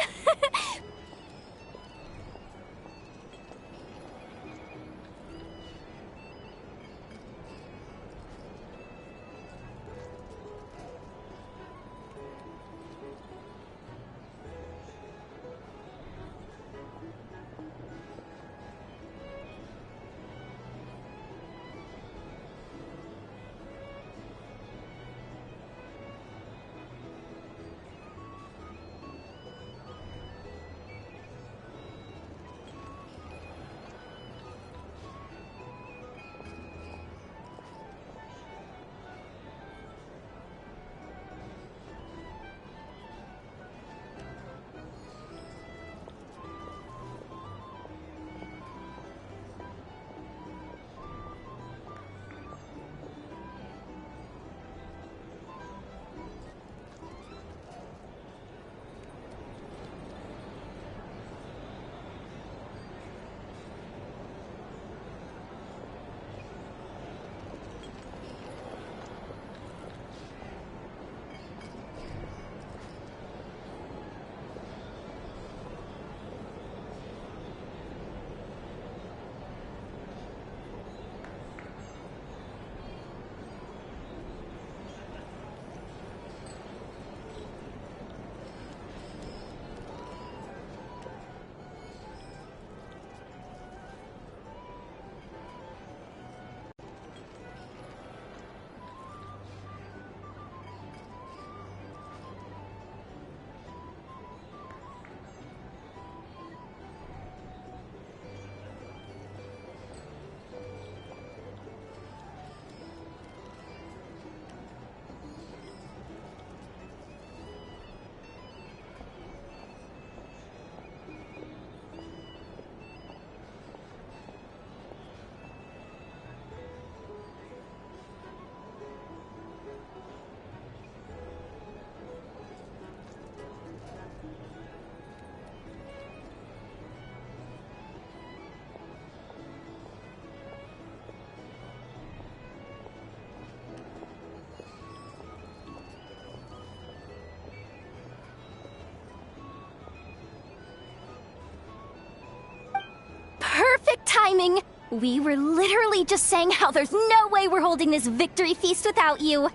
We were literally just saying how there's no way we're holding this victory feast without you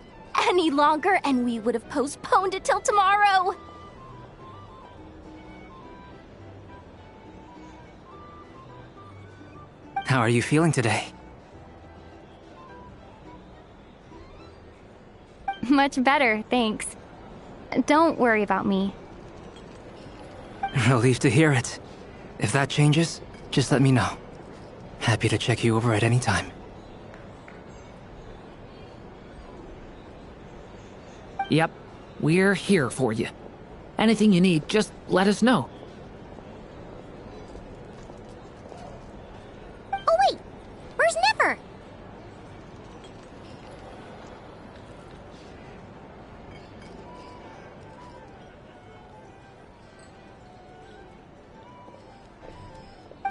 any longer, and we would have postponed it till tomorrow. How are you feeling today? Much better, thanks. Don't worry about me. Relieved to hear it. If that changes, just let me know. Happy to check you over at any time. Yep, we're here for you. Anything you need, just let us know. Oh wait, where's Never?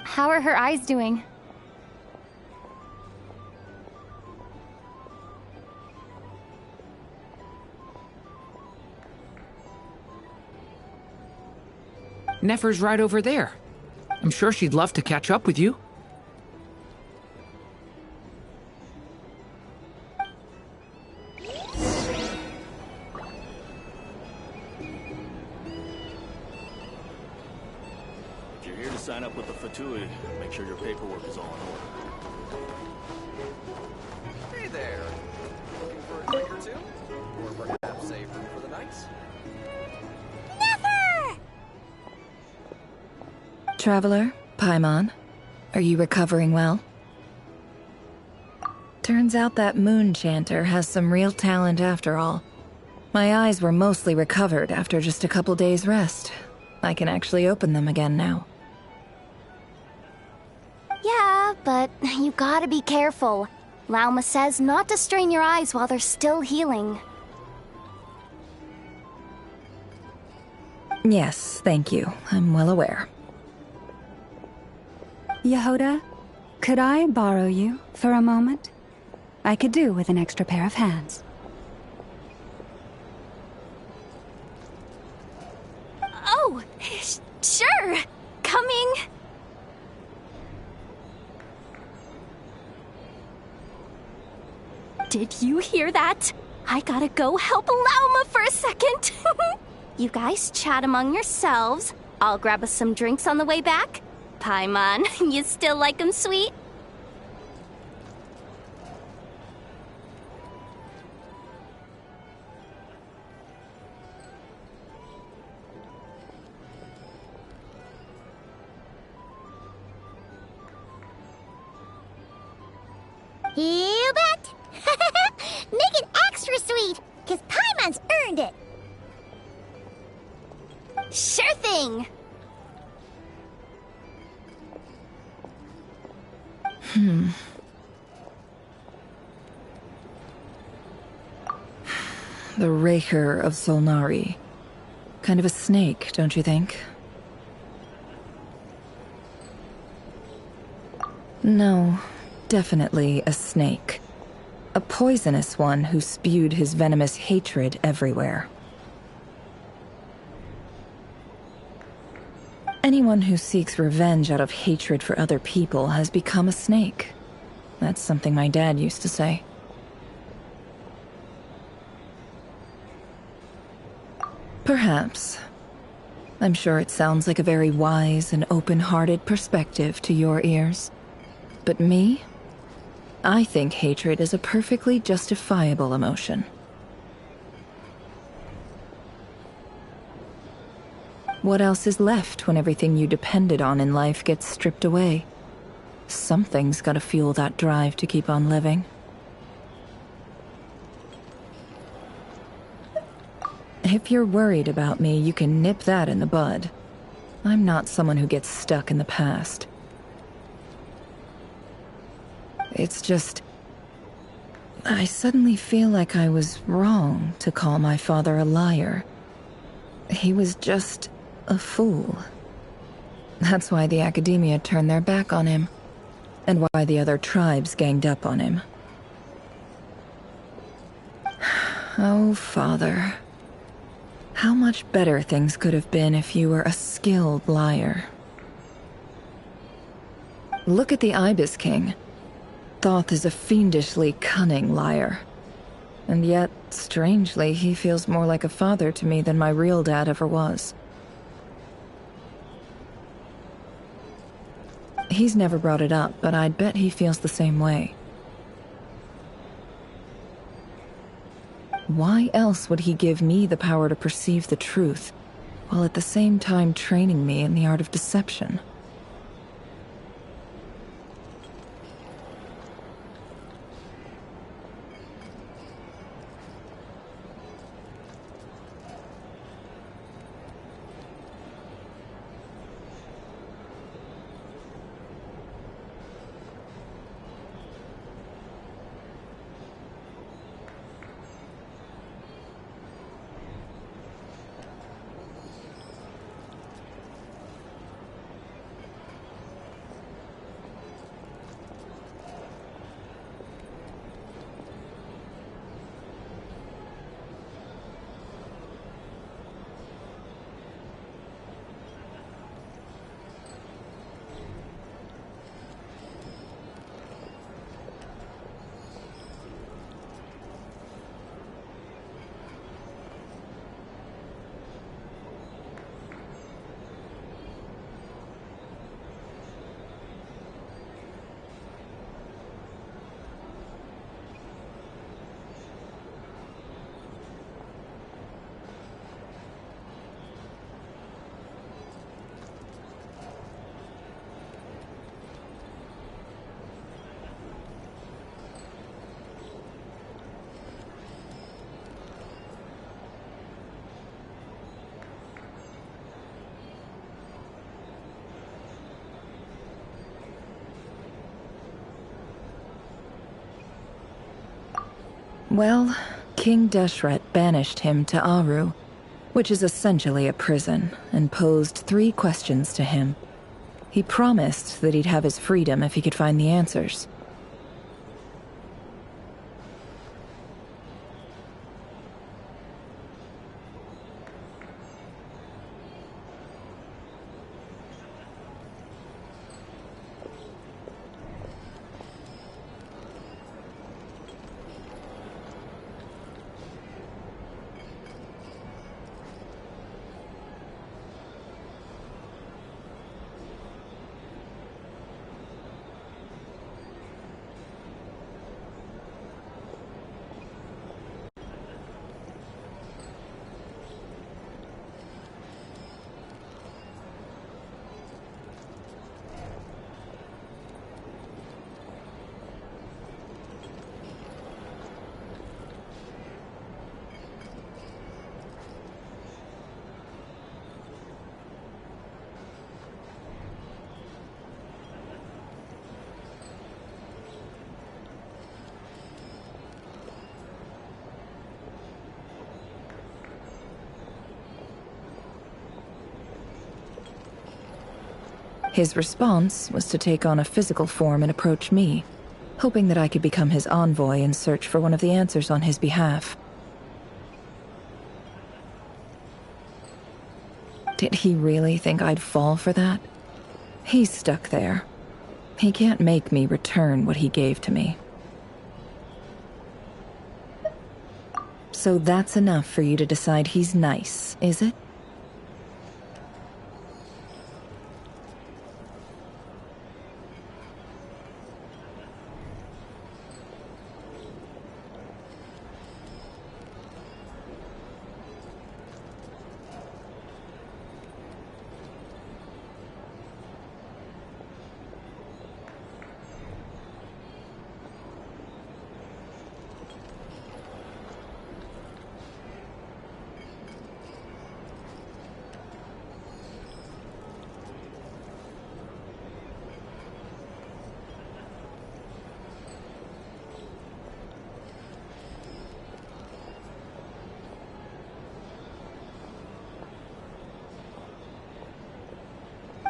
How are her eyes doing? Nefer's right over there. I'm sure she'd love to catch up with you. If you're here to sign up with the Fatui, make sure your paperwork is all in order. Hey there. Looking for a drink or two? Or perhaps a room for the night? Traveler, Paimon, are you recovering well? Turns out that moon chanter has some real talent after all. My eyes were mostly recovered after just a couple days' rest. I can actually open them again now. Yeah, but you gotta be careful. Lauma says not to strain your eyes while they're still healing. Yes, thank you. I'm well aware. Yehoda, could I borrow you for a moment? I could do with an extra pair of hands. Oh, sure. Coming. Did you hear that? I gotta go help Lauma for a second. You guys chat among yourselves. I'll grab us some drinks on the way back. Paimon, you still like 'em sweet? You bet! Make it extra sweet, because Paimon's earned it! Sure thing! The Raker of Solnari. Kind of a snake, don't you think? No, definitely a snake. A poisonous one who spewed his venomous hatred everywhere. Anyone who seeks revenge out of hatred for other people has become a snake. That's something my dad used to say. Perhaps. I'm sure it sounds like a very wise and open-hearted perspective to your ears. But me? I think hatred is a perfectly justifiable emotion. What else is left when everything you depended on in life gets stripped away? Something's gotta fuel that drive to keep on living. If you're worried about me, you can nip that in the bud. I'm not someone who gets stuck in the past. It's just... I suddenly feel like I was wrong to call my father a liar. He was just a fool. That's why the Academia turned their back on him, and why the other tribes ganged up on him. Oh, Father. How much better things could have been if you were a skilled liar. Look at the Ibis King. Thoth is a fiendishly cunning liar. And yet, strangely, he feels more like a father to me than my real dad ever was. He's never brought it up, but I'd bet he feels the same way. Why else would he give me the power to perceive the truth, while at the same time training me in the art of deception? Well, King Deshret banished him to Aru, which is essentially a prison, and posed 3 questions to him. He promised that he'd have his freedom if he could find the answers. His response was to take on a physical form and approach me, hoping that I could become his envoy and search for one of the answers on his behalf. Did he really think I'd fall for that? He's stuck there. He can't make me return what he gave to me. So that's enough for you to decide he's nice, is it?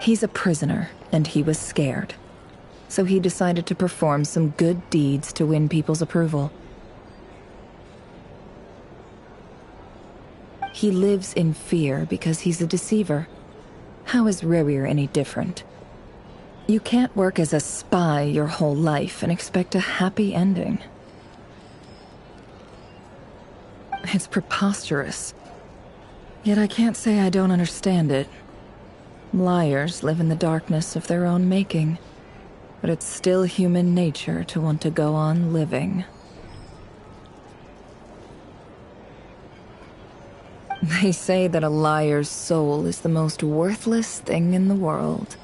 He's a prisoner, and he was scared. So he decided to perform some good deeds to win people's approval. He lives in fear because he's a deceiver. How is rrerin any different? You can't work as a spy your whole life and expect a happy ending. It's preposterous. Yet I can't say I don't understand it. Liars live in the darkness of their own making, but it's still human nature to want to go on living. They say that a liar's soul is the most worthless thing in the world.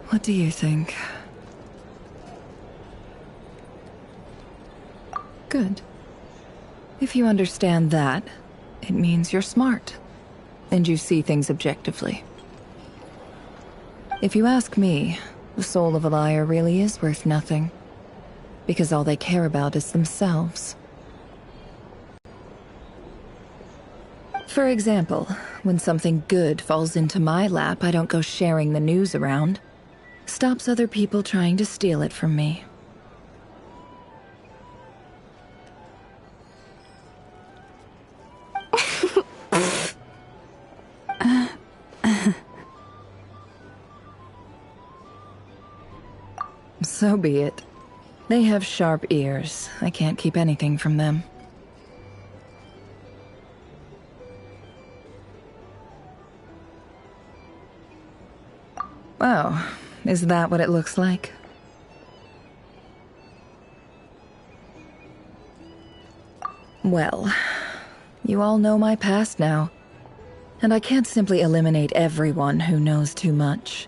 What do you think? Good. If you understand that, it means you're smart, and you see things objectively. If you ask me, the soul of a liar really is worth nothing, because all they care about is themselves. For example, when something good falls into my lap, I don't go sharing the news around. Stops other people trying to steal it from me. So be it. They have sharp ears. I can't keep anything from them. Oh, is that what it looks like? Well, you all know my past now, and I can't simply eliminate everyone who knows too much.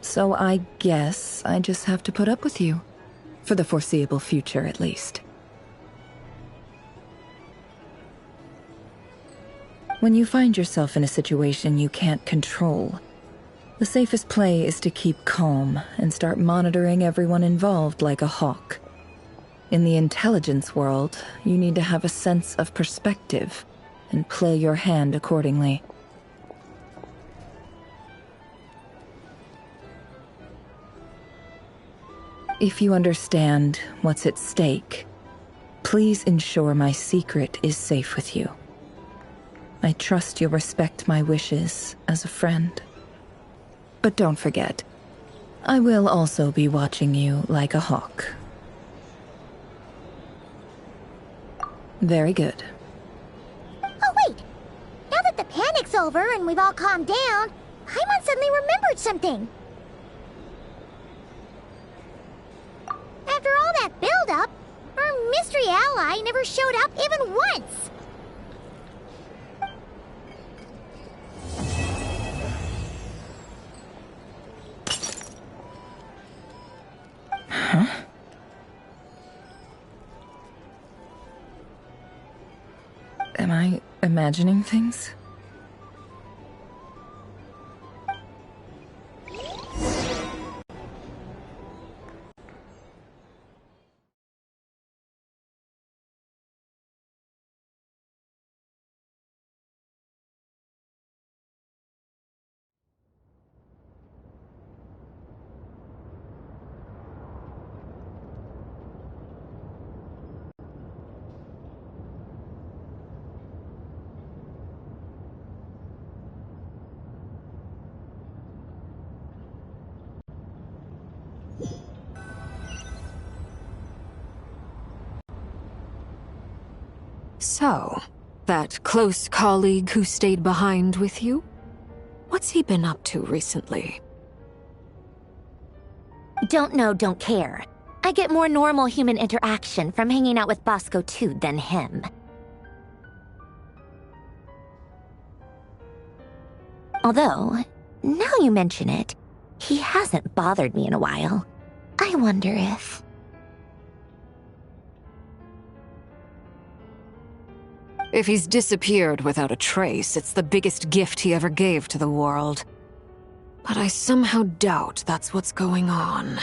So I guess I just have to put up with you, for the foreseeable future at least. When you find yourself in a situation you can't control, the safest play is to keep calm and start monitoring everyone involved like a hawk. In the intelligence world, you need to have a sense of perspective and play your hand accordingly. If you understand what's at stake, please ensure my secret is safe with you. I trust you'll respect my wishes as a friend. But don't forget, I will also be watching you like a hawk. Very good. Oh, wait! Now that the panic's over and we've all calmed down, Paimon suddenly remembered something. After all that build-up, our mystery ally never showed up even once. Huh? Am I imagining things? So, that close colleague who stayed behind with you? What's he been up to recently? Don't know, don't care. I get more normal human interaction from hanging out with Bosco too than him. Although, now you mention it, he hasn't bothered me in a while. I wonder if... If he's disappeared without a trace, it's the biggest gift he ever gave to the world. But I somehow doubt that's what's going on.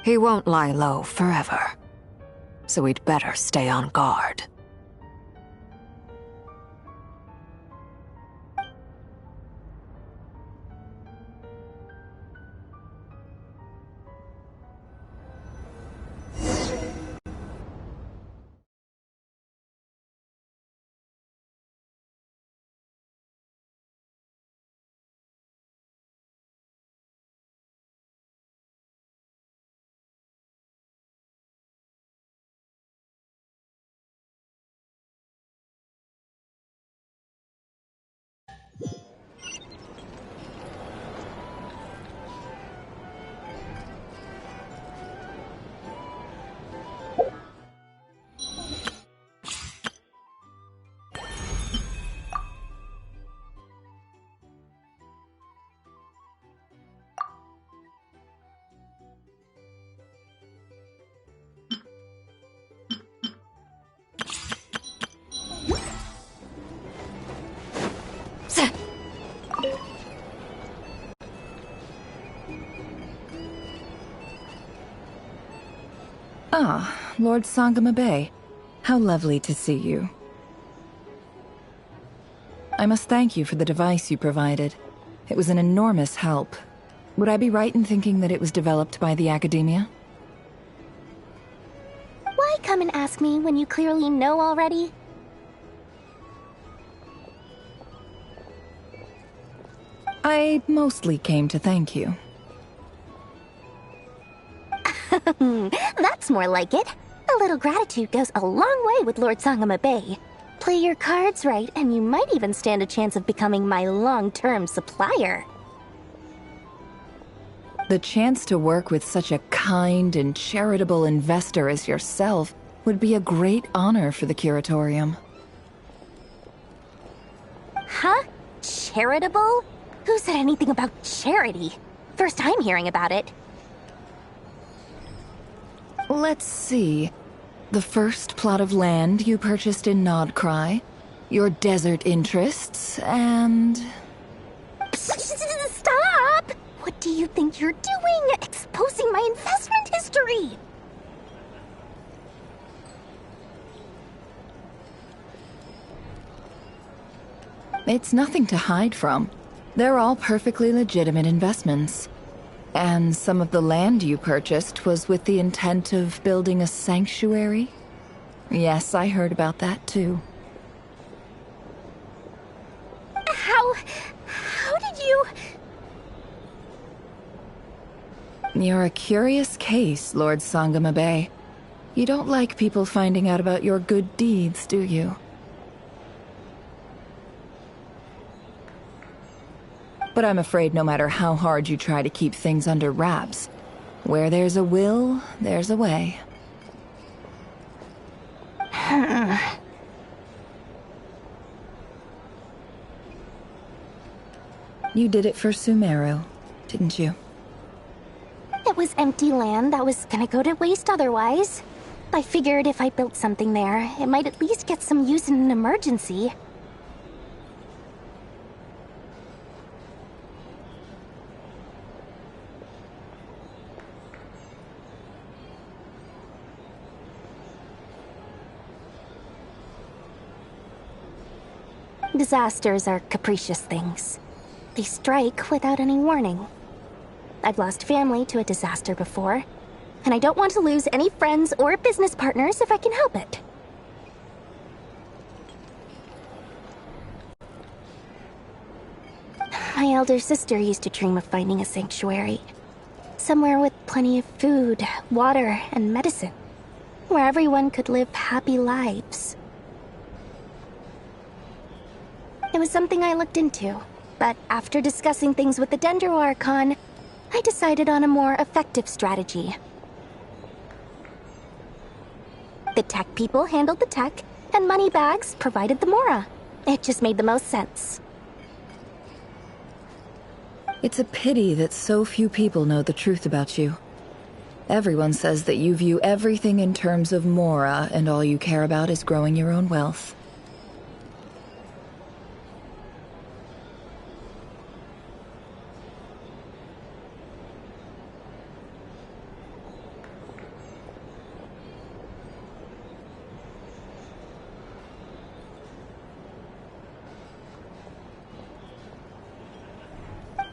He won't lie low forever, so we'd better stay on guard. Ah, Lord Sangama Bay. How lovely to see you. I must thank you for the device you provided. It was an enormous help. Would I be right in thinking that it was developed by the Academia? Why come and ask me when you clearly know already? I mostly came to thank you. That's more like it. A little gratitude goes a long way with Lord Sangama Bay. Play your cards right, and you might even stand a chance of becoming my long-term supplier. The chance to work with such a kind and charitable investor as yourself would be a great honor for the Curatorium. Huh? Charitable? Who said anything about charity? First time hearing about it. Let's see. The first plot of land you purchased in Nodcry, your desert interests, and... Stop! What do you think you're doing? Exposing my investment history! It's nothing to hide from. They're all perfectly legitimate investments. And some of the land you purchased was with the intent of building a sanctuary? Yes, I heard about that too. How did you... You're a curious case, Lord Sangama Bay. You don't like people finding out about your good deeds, do you? But I'm afraid no matter how hard you try to keep things under wraps, where there's a will, there's a way. You did it for Sumeru, didn't you? It was empty land that was gonna go to waste otherwise. I figured if I built something there, it might at least get some use in an emergency. Disasters are capricious things. They strike without any warning. I've lost family to a disaster before, and I don't want to lose any friends or business partners if I can help it. My elder sister used to dream of finding a sanctuary. Somewhere with plenty of food, water, and medicine. Where everyone could live happy lives. It was something I looked into, but after discussing things with the Dendro Archon, I decided on a more effective strategy. The tech people handled the tech, and Moneybags provided the Mora. It just made the most sense. It's a pity that so few people know the truth about you. Everyone says that you view everything in terms of Mora, and all you care about is growing your own wealth.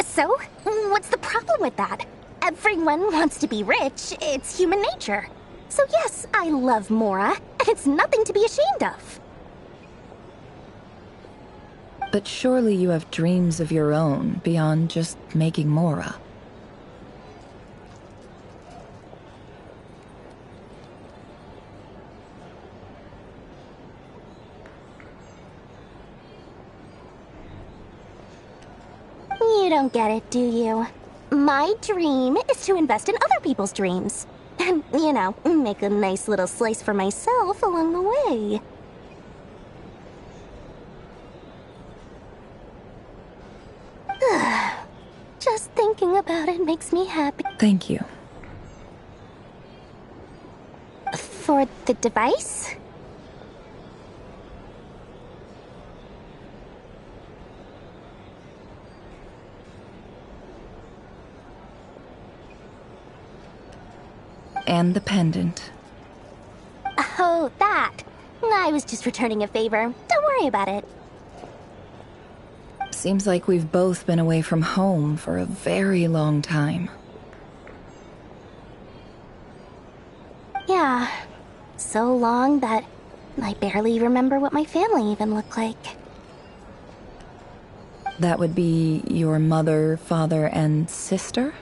So, what's the problem with that? Everyone wants to be rich. It's human nature. So yes, I love Mora, and it's nothing to be ashamed of. But surely you have dreams of your own beyond just making Mora. You don't get it, do you? My dream is to invest in other people's dreams. And, you know, make a nice little slice for myself along the way. Just thinking about it makes me happy. Thank you. For the device? And the pendant. Oh, that. I was just returning a favor. Don't worry about it. Seems like we've both been away from home for a very long time. Yeah. So long that I barely remember what my family even looked like. That would be your mother, father, and sister?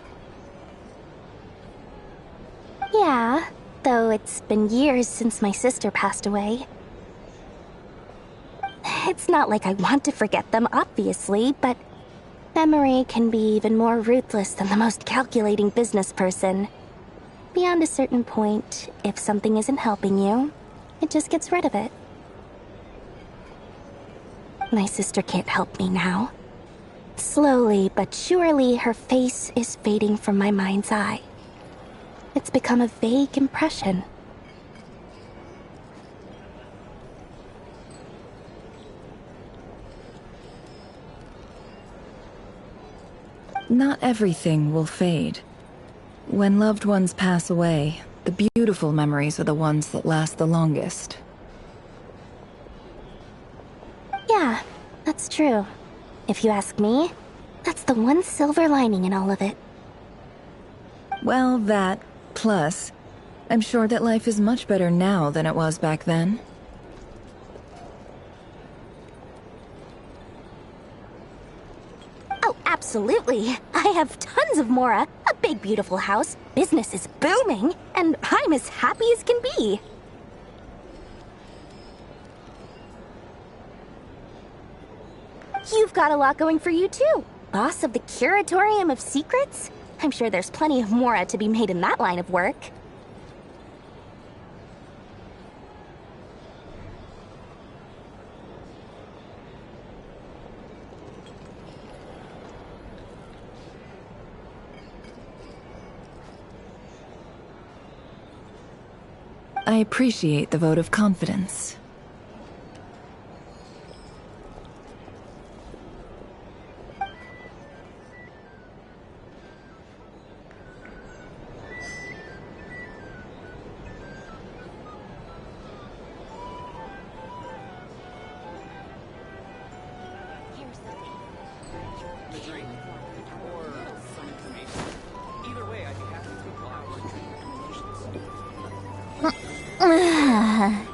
Yeah, though it's been years since my sister passed away. It's not like I want to forget them, obviously, but memory can be even more ruthless than the most calculating business person. Beyond a certain point, if something isn't helping you, it just gets rid of it. My sister can't help me now. Slowly but surely, her face is fading from my mind's eye. It's become a vague impression. Not everything will fade. When loved ones pass away, the beautiful memories are the ones that last the longest. Yeah, that's true. If you ask me, that's the one silver lining in all of it. Well, that, plus, I'm sure that life is much better now than it was back then. Oh, absolutely. I have tons of Mora, a big beautiful house, business is booming, and I'm as happy as can be. You've got a lot going for you too. Boss of the Curatorium of Secrets? I'm sure there's plenty of Mora to be made in that line of work. I appreciate the vote of confidence.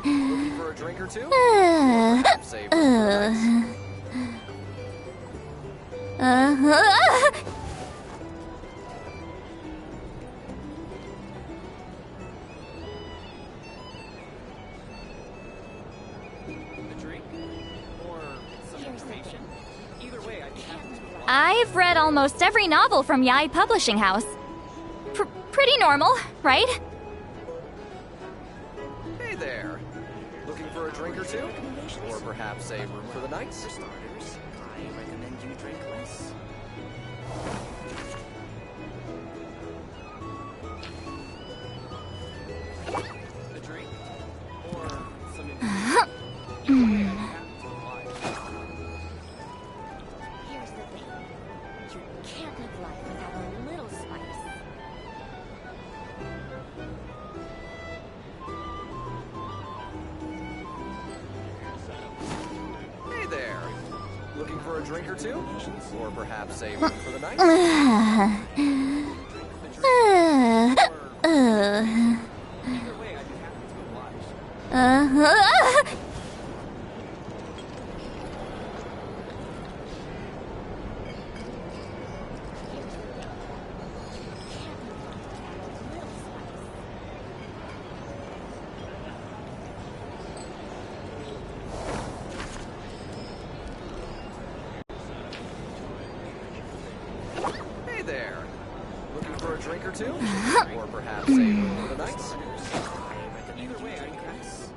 Looking for a drink or two? Save room for the night. I've read almost every novel from Yai Publishing House. Pretty normal, right? Hey there. Looking for a drink or two? Or perhaps save room for the night? For starters, I recommend you drink less. A drink? Or some information? Here's the thing. You can't live life without a little spice. Hey there. Looking for a drink or two? Or perhaps save room for the night? Hey there. Looking for a drink or two? Or perhaps save room for the night? Either way, I guess.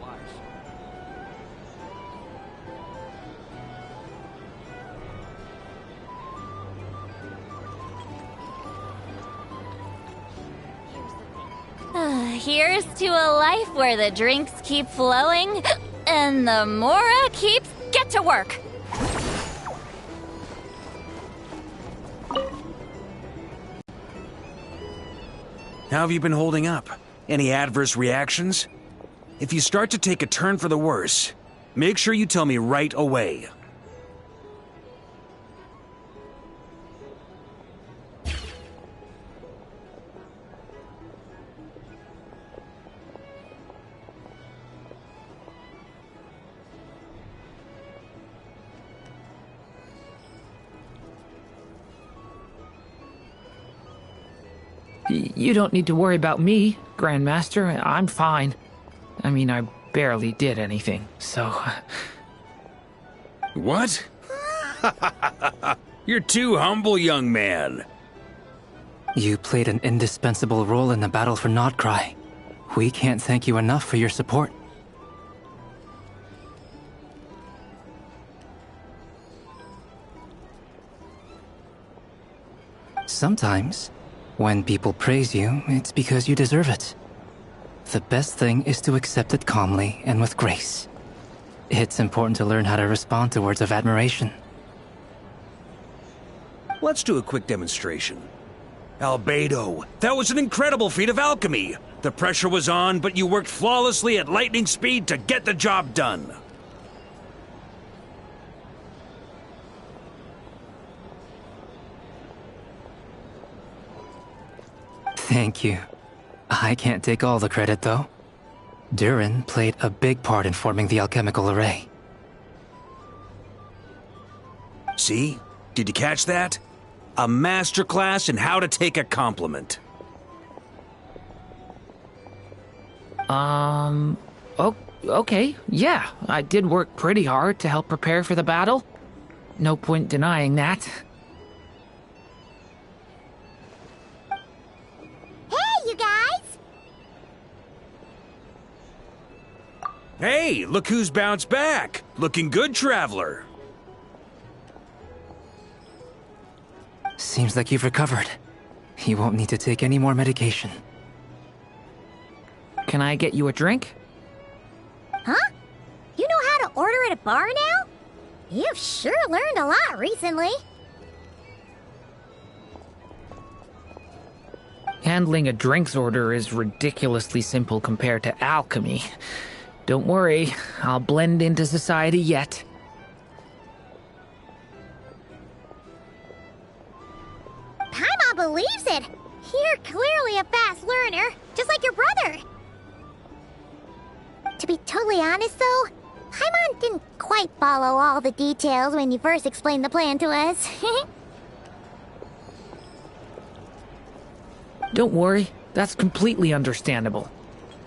Here's to a life where the drinks keep flowing and the Mora keeps get to work. How have you been holding up? Any adverse reactions? if you start to take a turn for the worse, make sure you tell me right away. You don't need to worry about me, Grandmaster. I'm fine. I mean, I barely did anything, so... What? You're too humble, young man. You played an indispensable role in the battle for Notcry. We can't thank you enough for your support. Sometimes, when people praise you, it's because you deserve it. The best thing is to accept it calmly and with grace. It's important to learn how to respond to words of admiration. Let's do a quick demonstration. Albedo, that was an incredible feat of alchemy. The pressure was on, but you worked flawlessly at lightning speed to get the job done. Thank you. I can't take all the credit, though. Rrerin played a big part in forming the alchemical array. See? Did you catch that? A masterclass in how to take a compliment. Okay, yeah. I did work pretty hard to help prepare for the battle. No point denying that. Hey, you guys! Hey, look who's bounced back. Looking good, Traveler. Seems like you've recovered. You won't need to take any more medication. Can I get you a drink? Huh? You know how to order at a bar now? You've sure learned a lot recently. Handling a drinks order is ridiculously simple compared to alchemy. Don't worry, I'll blend into society yet. Paimon believes it! You're clearly a fast learner, just like your brother! To be totally honest though, Paimon didn't quite follow all the details when you first explained the plan to us. Don't worry, that's completely understandable.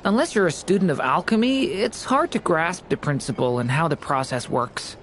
Unless you're a student of alchemy, it's hard to grasp the principle and how the process works.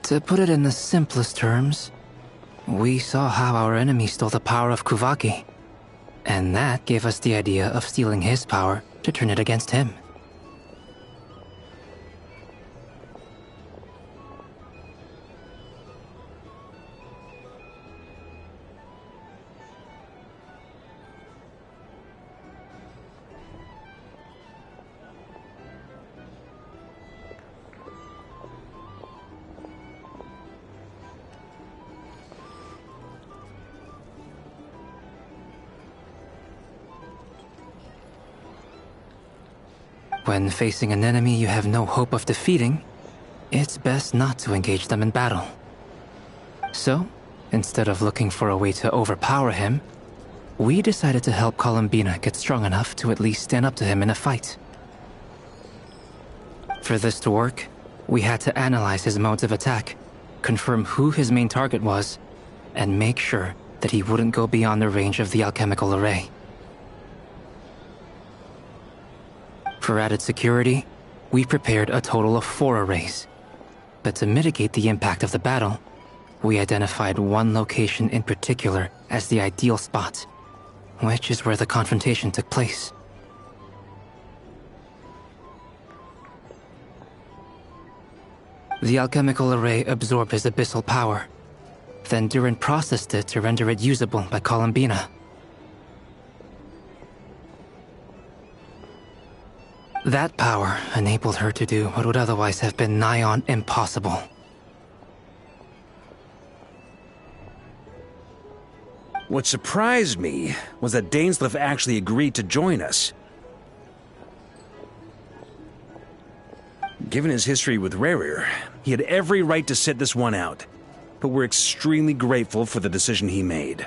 To put it in the simplest terms, we saw how our enemy stole the power of Kuvaki, and that gave us the idea of stealing his power to turn it against him. When facing an enemy you have no hope of defeating, it's best not to engage them in battle. So, instead of looking for a way to overpower him, we decided to help Colombina get strong enough to at least stand up to him in a fight. For this to work, we had to analyze his modes of attack, confirm who his main target was, and make sure that he wouldn't go beyond the range of the alchemical array. For added security, we prepared a total of 4 arrays. But to mitigate the impact of the battle, we identified one location in particular as the ideal spot, which is where the confrontation took place. The alchemical array absorbed his abyssal power. Then Durin processed it to render it usable by Colombina. That power enabled her to do what would otherwise have been nigh on impossible. What surprised me was that Dainsleif actually agreed to join us. Given his history with rrerin, he had every right to sit this one out, but we're extremely grateful for the decision he made.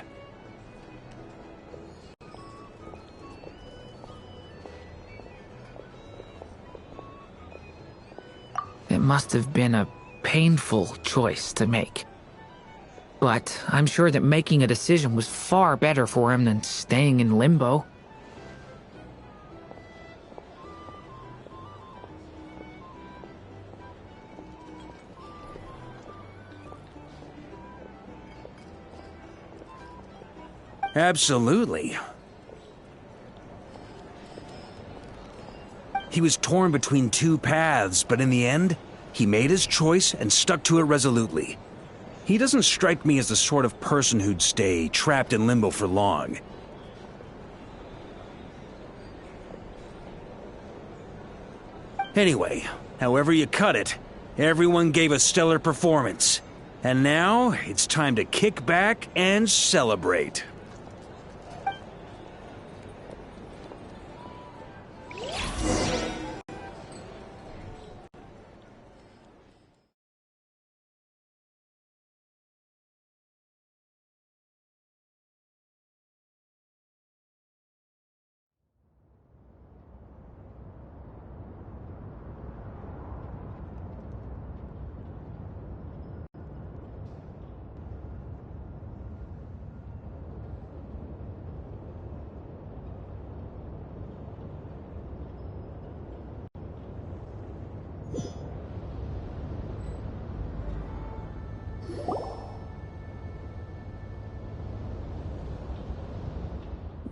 It must have been a painful choice to make. But I'm sure that making a decision was far better for him than staying in limbo. Absolutely. He was torn between 2 paths, but in the end, he made his choice and stuck to it resolutely. He doesn't strike me as the sort of person who'd stay trapped in limbo for long. Anyway, however you cut it, everyone gave a stellar performance. And now, it's time to kick back and celebrate.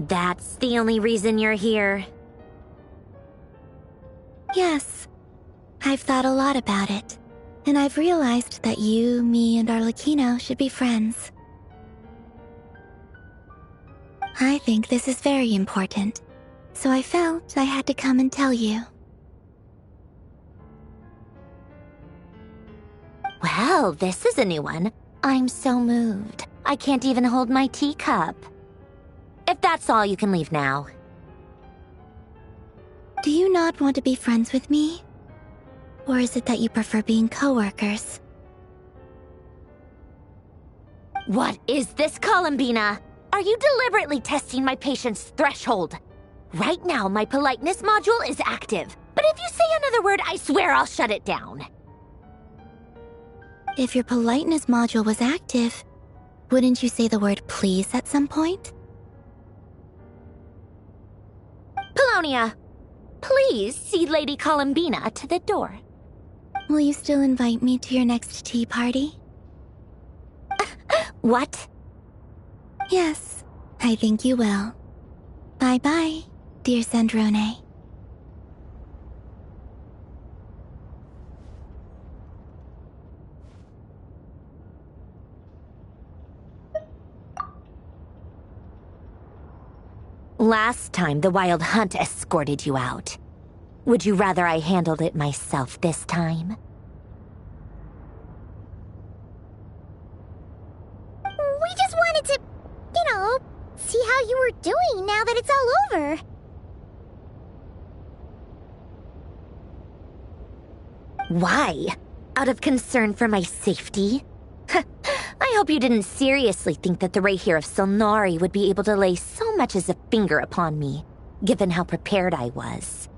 That's the only reason you're here. Yes. I've thought a lot about it. And I've realized that you, me, and Arlecchino should be friends. I think this is very important. So I felt I had to come and tell you. Well, this is a new one. I'm so moved. I can't even hold my teacup. If that's all, you can leave now. Do you not want to be friends with me? Or is it that you prefer being co-workers? What is this, Colombina? Are you deliberately testing my patience threshold? Right now, my politeness module is active. But if you say another word, I swear I'll shut it down. If your politeness module was active, wouldn't you say the word please at some point? Paulownia, please see Lady Colombina to the door. Will you still invite me to your next tea party? What? Yes, I think you will. Bye-bye, dear Sandrone. Last time, the Wild Hunt escorted you out. Would you rather I handled it myself this time? We just wanted to, see how you were doing now that it's all over. Why? Out of concern for my safety? I hope you didn't seriously think that the rrerin of Solnari would be able to lay so so much as a finger upon me, given how prepared I was.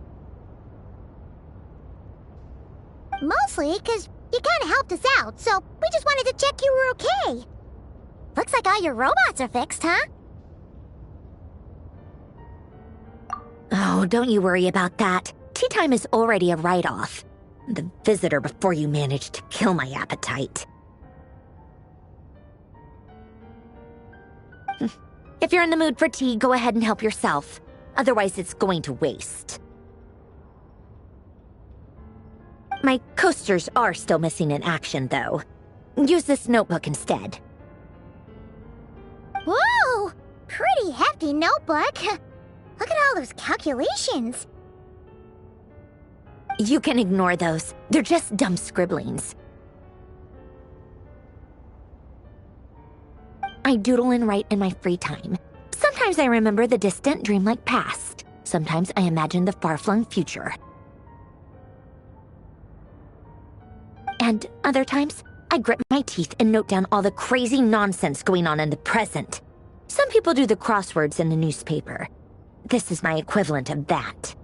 Mostly because you kind of helped us out, so we just wanted to check you were okay. Looks like all your robots are fixed, huh? Oh, don't you worry about that. Tea time is already a write-off. The visitor before you managed to kill my appetite. If you're in the mood for tea, go ahead and help yourself. Otherwise, it's going to waste. My coasters are still missing in action, though. Use this notebook instead. Whoa! Pretty hefty notebook. Look at all those calculations. You can ignore those. They're just dumb scribblings. I doodle and write in my free time. Sometimes I remember the distant, dreamlike past. Sometimes I imagine the far-flung future. And other times, I grit my teeth and note down all the crazy nonsense going on in the present. Some people do the crosswords in the newspaper. This is my equivalent of that.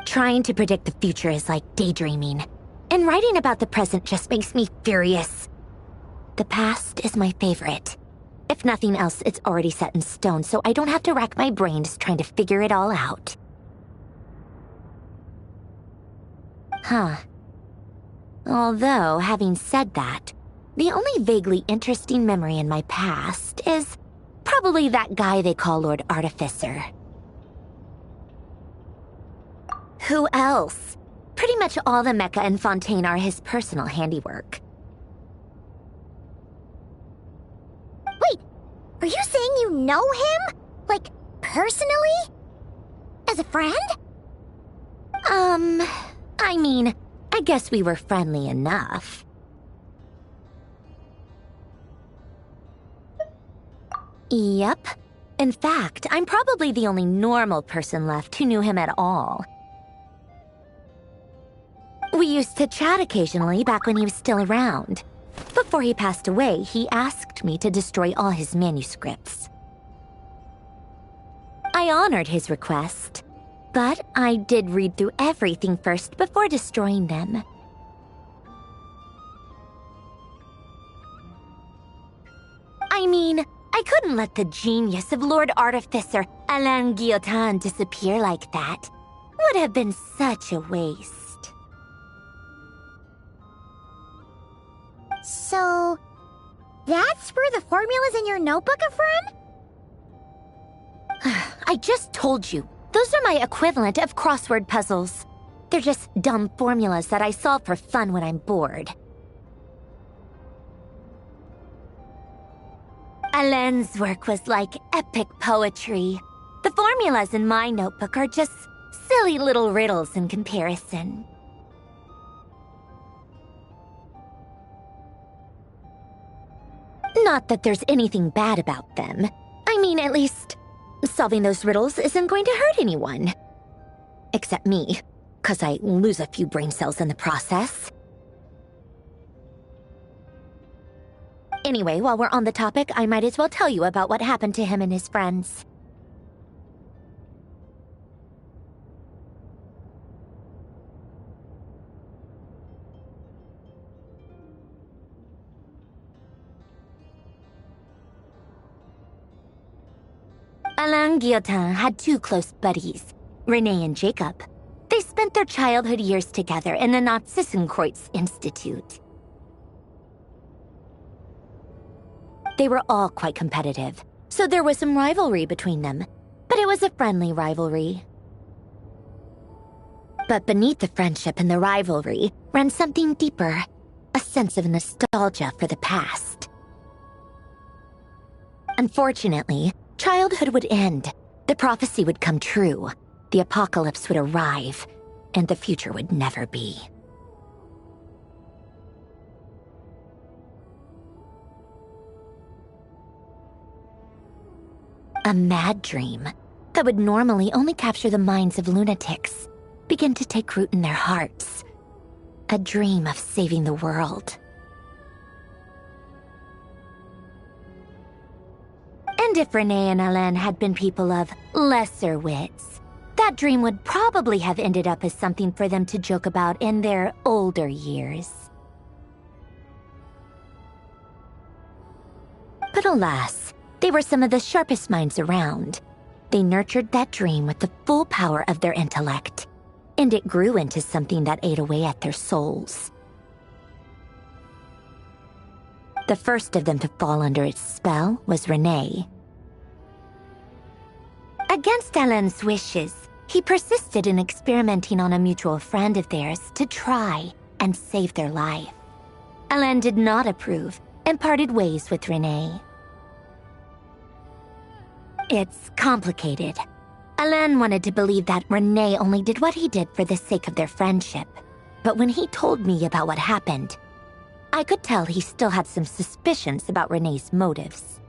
Trying to predict the future is like daydreaming, and writing about the present just makes me furious. The past is my favorite. If nothing else, it's already set in stone, so I don't have to rack my brains trying to figure it all out. Huh. Although, having said that, the only vaguely interesting memory in my past is probably that guy they call Lord Artificer. Who else? Pretty much all the mecha and Fontaine are his personal handiwork. Wait, are you saying you know him? Like, personally? As a friend? I mean, I guess we were friendly enough. Yep. In fact, I'm probably the only normal person left who knew him at all. We used to chat occasionally back when he was still around. Before he passed away, he asked me to destroy all his manuscripts. I honored his request, but I did read through everything first before destroying them. I mean, I couldn't let the genius of Lord Artificer Alain Guillotin disappear like that. Would have been such a waste. So, that's where the formula's in your notebook are from? I just told you. Those are my equivalent of crossword puzzles. They're just dumb formulas that I solve for fun when I'm bored. Alain's work was like epic poetry. The formulas in my notebook are just silly little riddles in comparison. Not that there's anything bad about them. I mean, at least, solving those riddles isn't going to hurt anyone. Except me, 'cause I lose a few brain cells in the process. Anyway, while we're on the topic, I might as well tell you about what happened to him and his friends. Alain Guillotin had two close buddies, Renee and Jacob. They spent their childhood years together in the Narzissenkreuz Institute. They were all quite competitive, so there was some rivalry between them, but it was a friendly rivalry. But beneath the friendship and the rivalry ran something deeper, a sense of nostalgia for the past. Unfortunately, childhood would end, the prophecy would come true, the apocalypse would arrive, and the future would never be. A mad dream that would normally only capture the minds of lunatics began to take root in their hearts. A dream of saving the world. And if Renee and Alain had been people of lesser wits, that dream would probably have ended up as something for them to joke about in their older years. But alas, they were some of the sharpest minds around. They nurtured that dream with the full power of their intellect, and it grew into something that ate away at their souls. The first of them to fall under its spell was Renee. Against Alain's wishes, he persisted in experimenting on a mutual friend of theirs to try and save their life. Alain did not approve and parted ways with Renee. It's complicated. Alain wanted to believe that Renee only did what he did for the sake of their friendship. But when he told me about what happened, I could tell he still had some suspicions about Renee's motives.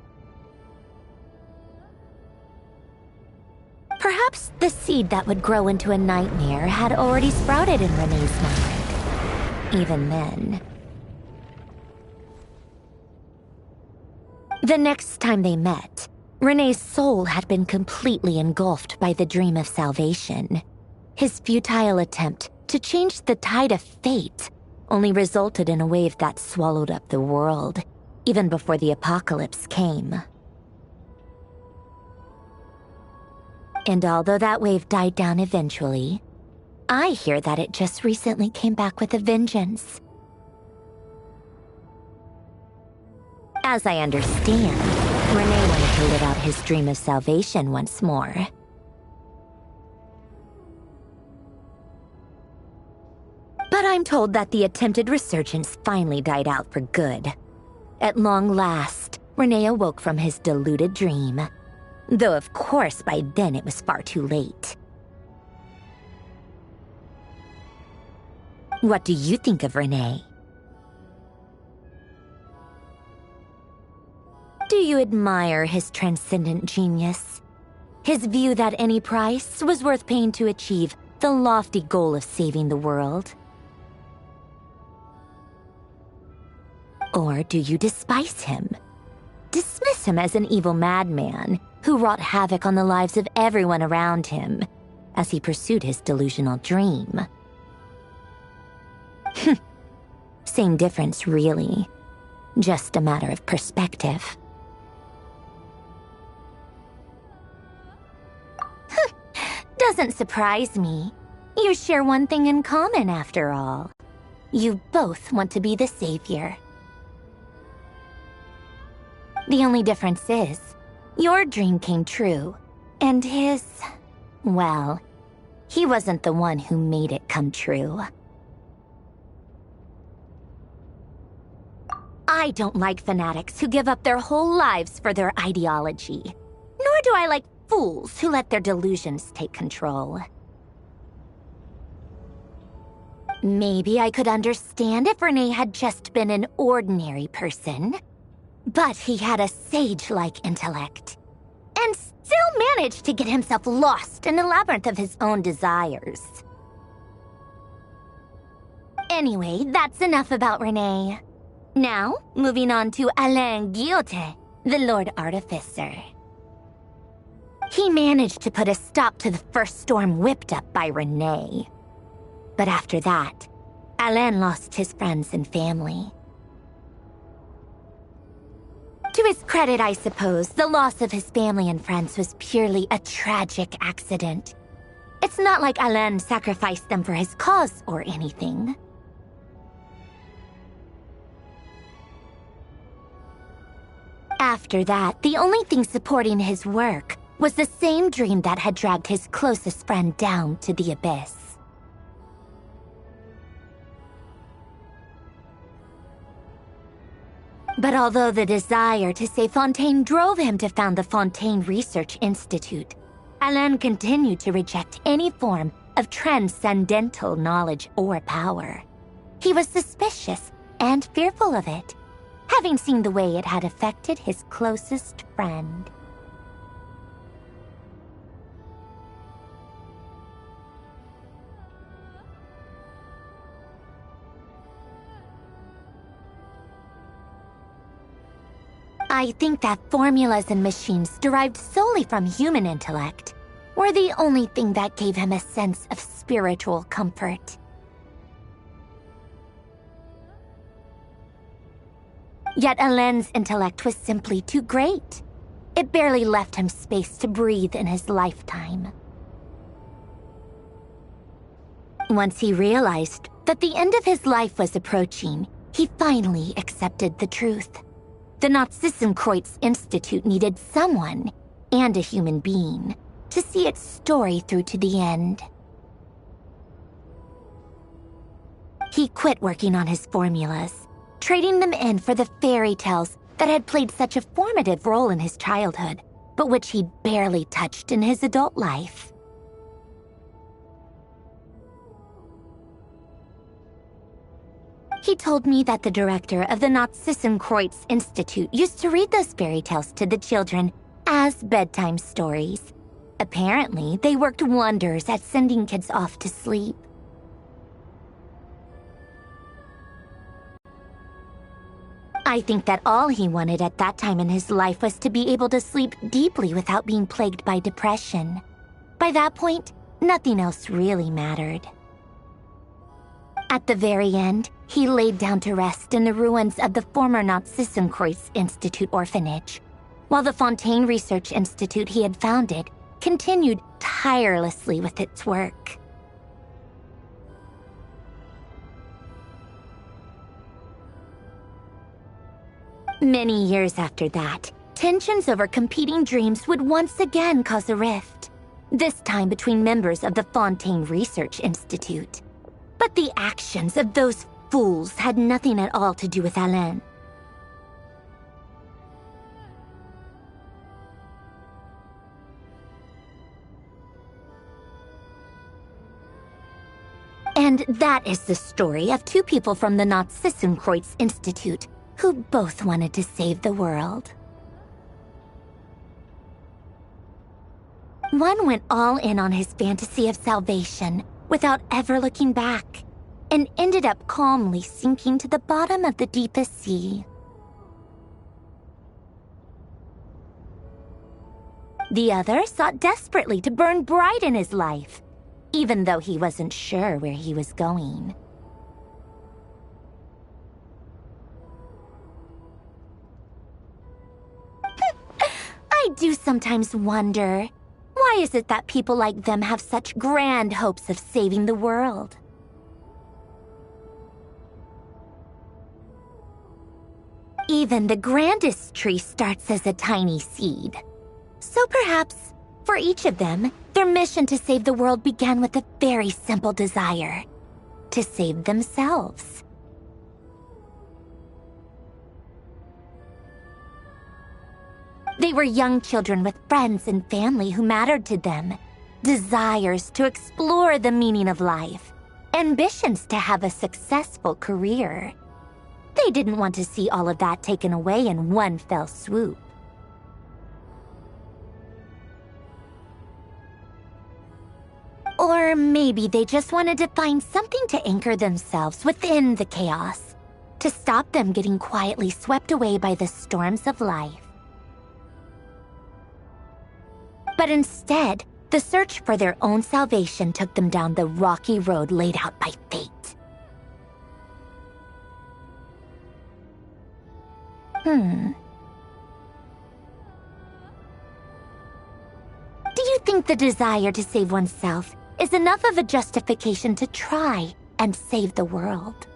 Perhaps the seed that would grow into a nightmare had already sprouted in Renee's mind. Even then. The next time they met, Renee's soul had been completely engulfed by the dream of salvation. His futile attempt to change the tide of fate only resulted in a wave that swallowed up the world, even before the apocalypse came. And although that wave died down eventually, I hear that it just recently came back with a vengeance. As I understand, Renee wanted to live out his dream of salvation once more. But I'm told that the attempted resurgence finally died out for good. At long last, Renee awoke from his deluded dream. Though of course by then it was far too late. What do you think of Renee? Do you admire his transcendent genius? His view that any price was worth paying to achieve the lofty goal of saving the world? Or do you despise him? Dismiss him as an evil madman who wrought havoc on the lives of everyone around him as he pursued his delusional dream? Same difference, really. Just a matter of perspective. Doesn't surprise me. You share one thing in common, after all. You both want to be the savior. The only difference is, your dream came true, and his, well, he wasn't the one who made it come true. I don't like fanatics who give up their whole lives for their ideology. Nor do I like fools who let their delusions take control. Maybe I could understand if Renee had just been an ordinary person. But he had a sage-like intellect, and still managed to get himself lost in the labyrinth of his own desires. Anyway, that's enough about Renee. Now, moving on to Alain Guillotin, the Lord Artificer. He managed to put a stop to the first storm whipped up by Renee. But after that, Alain lost his friends and family. To his credit, I suppose, the loss of his family and friends was purely a tragic accident. It's not like Alain sacrificed them for his cause or anything. After that, the only thing supporting his work was the same dream that had dragged his closest friend down to the abyss. But although the desire to save Fontaine drove him to found the Fontaine Research Institute, Alain continued to reject any form of transcendental knowledge or power. He was suspicious and fearful of it, having seen the way it had affected his closest friend. I think that formulas and machines derived solely from human intellect were the only thing that gave him a sense of spiritual comfort. Yet Alain's intellect was simply too great. It barely left him space to breathe in his lifetime. Once he realized that the end of his life was approaching, he finally accepted the truth. The Nazissenkreuz Institute needed someone, and a human being, to see its story through to the end. He quit working on his formulas, trading them in for the fairy tales that had played such a formative role in his childhood, but which he'd barely touched in his adult life. He told me that the director of the Nazissenkreuz Institute used to read those fairy tales to the children as bedtime stories. Apparently, they worked wonders at sending kids off to sleep. I think that all he wanted at that time in his life was to be able to sleep deeply without being plagued by depression. By that point, nothing else really mattered. At the very end, he laid down to rest in the ruins of the former Nazissenkreuz Institute orphanage, while the Fontaine Research Institute he had founded continued tirelessly with its work. Many years after that, tensions over competing dreams would once again cause a rift, this time between members of the Fontaine Research Institute. But the actions of those fools had nothing at all to do with Alain. And that is the story of two people from the Nazissenkreuz Institute who both wanted to save the world. One went all in on his fantasy of salvation without ever looking back, and ended up calmly sinking to the bottom of the deepest sea. The other sought desperately to burn bright in his life, even though he wasn't sure where he was going. I do sometimes wonder, why is it that people like them have such grand hopes of saving the world? Even the grandest tree starts as a tiny seed. So perhaps, for each of them, their mission to save the world began with a very simple desire: to save themselves. They were young children with friends and family who mattered to them, desires to explore the meaning of life, ambitions to have a successful career. They didn't want to see all of that taken away in one fell swoop. Or maybe they just wanted to find something to anchor themselves within the chaos, to stop them getting quietly swept away by the storms of life. But instead, the search for their own salvation took them down the rocky road laid out by fate. Do you think the desire to save oneself is enough of a justification to try and save the world?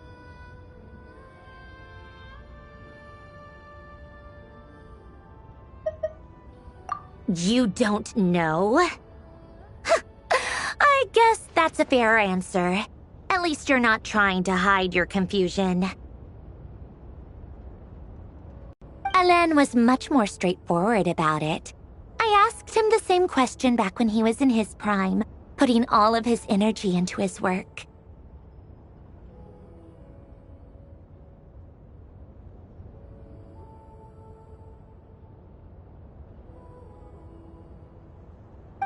You don't know? I guess that's a fair answer. At least you're not trying to hide your confusion. Alain was much more straightforward about it. I asked him the same question back when he was in his prime, putting all of his energy into his work.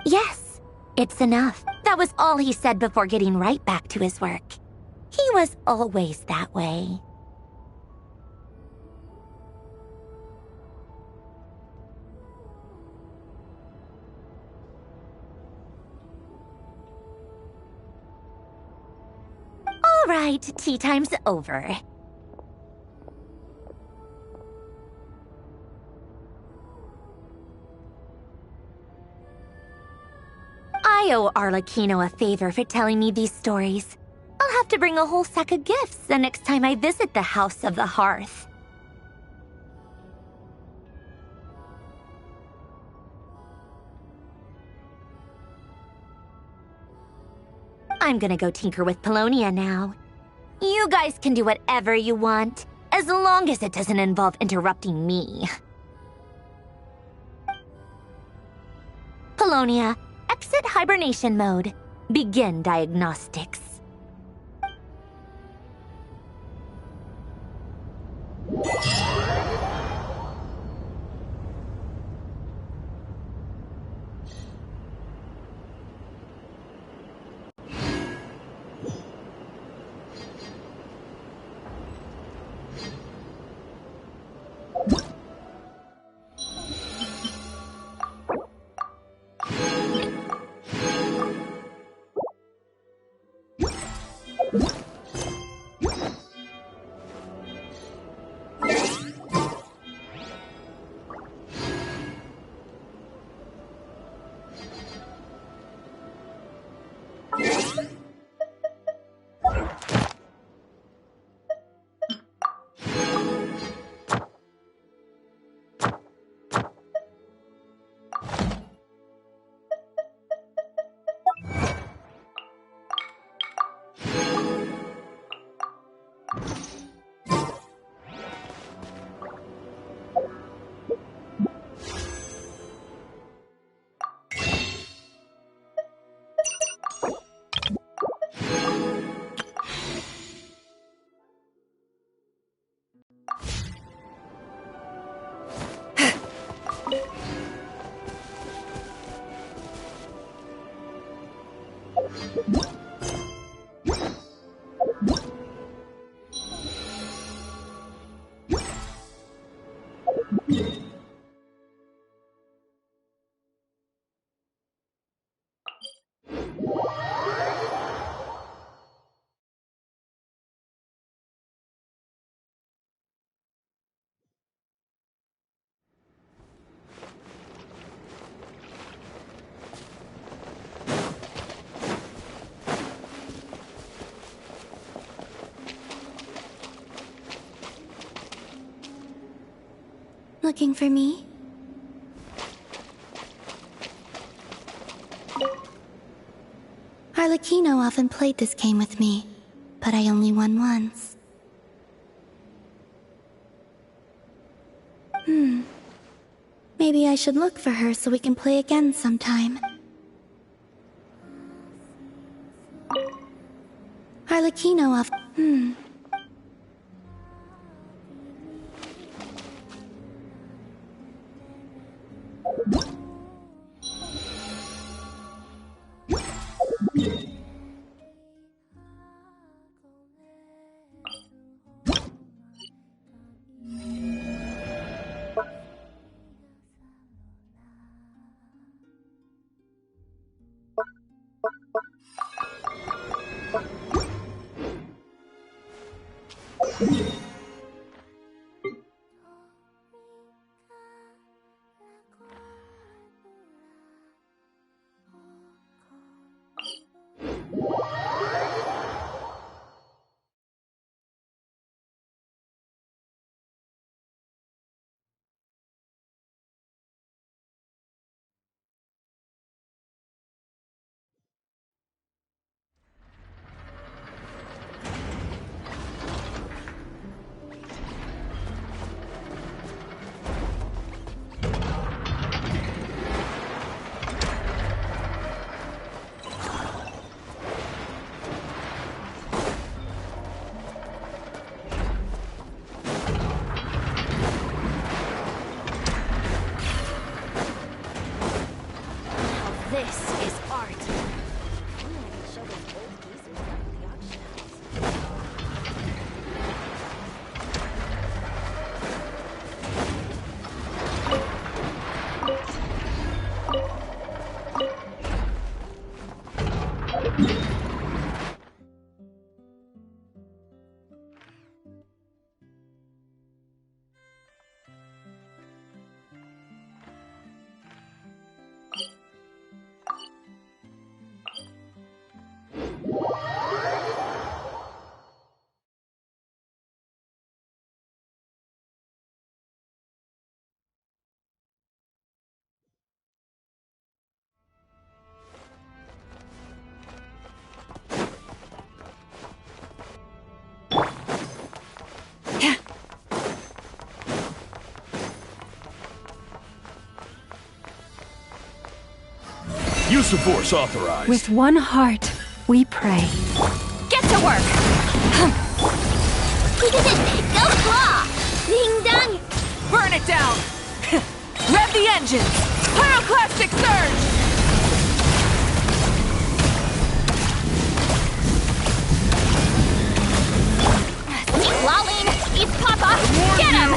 Yes, it's enough. That was all he said before getting right back to his work. He was always that way. All right, tea time's over. I owe Arlecchino a favor for telling me these stories. I'll have to bring a whole sack of gifts the next time I visit the House of the Hearth. I'm gonna go tinker with Polonia now. You guys can do whatever you want, as long as it doesn't involve interrupting me. Polonia, exit hibernation mode. Begin diagnostics. Looking for me? Arlecchino often played this game with me, but I only won once. Maybe I should look for her so we can play again sometime. Arlecchino often... Use of force authorized. With one heart, we pray. Get to work! Go claw! Ding dong! Burn it down! Rev the engines! Pyroclastic surge! Lolling! Eat Papa! Get him!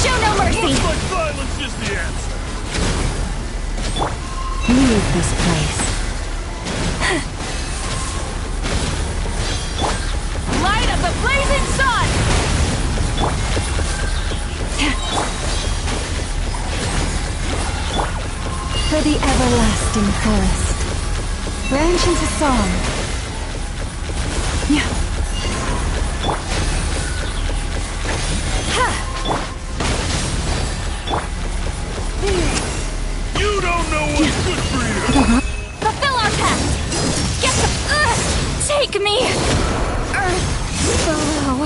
Show no mercy! Looks like violence is the answer. Leave this place. Light of the blazing sun! For the everlasting forest. Branch into song. Yeah. You don't know what's good for you. Fulfill our pact! Get the... take me! Earth below.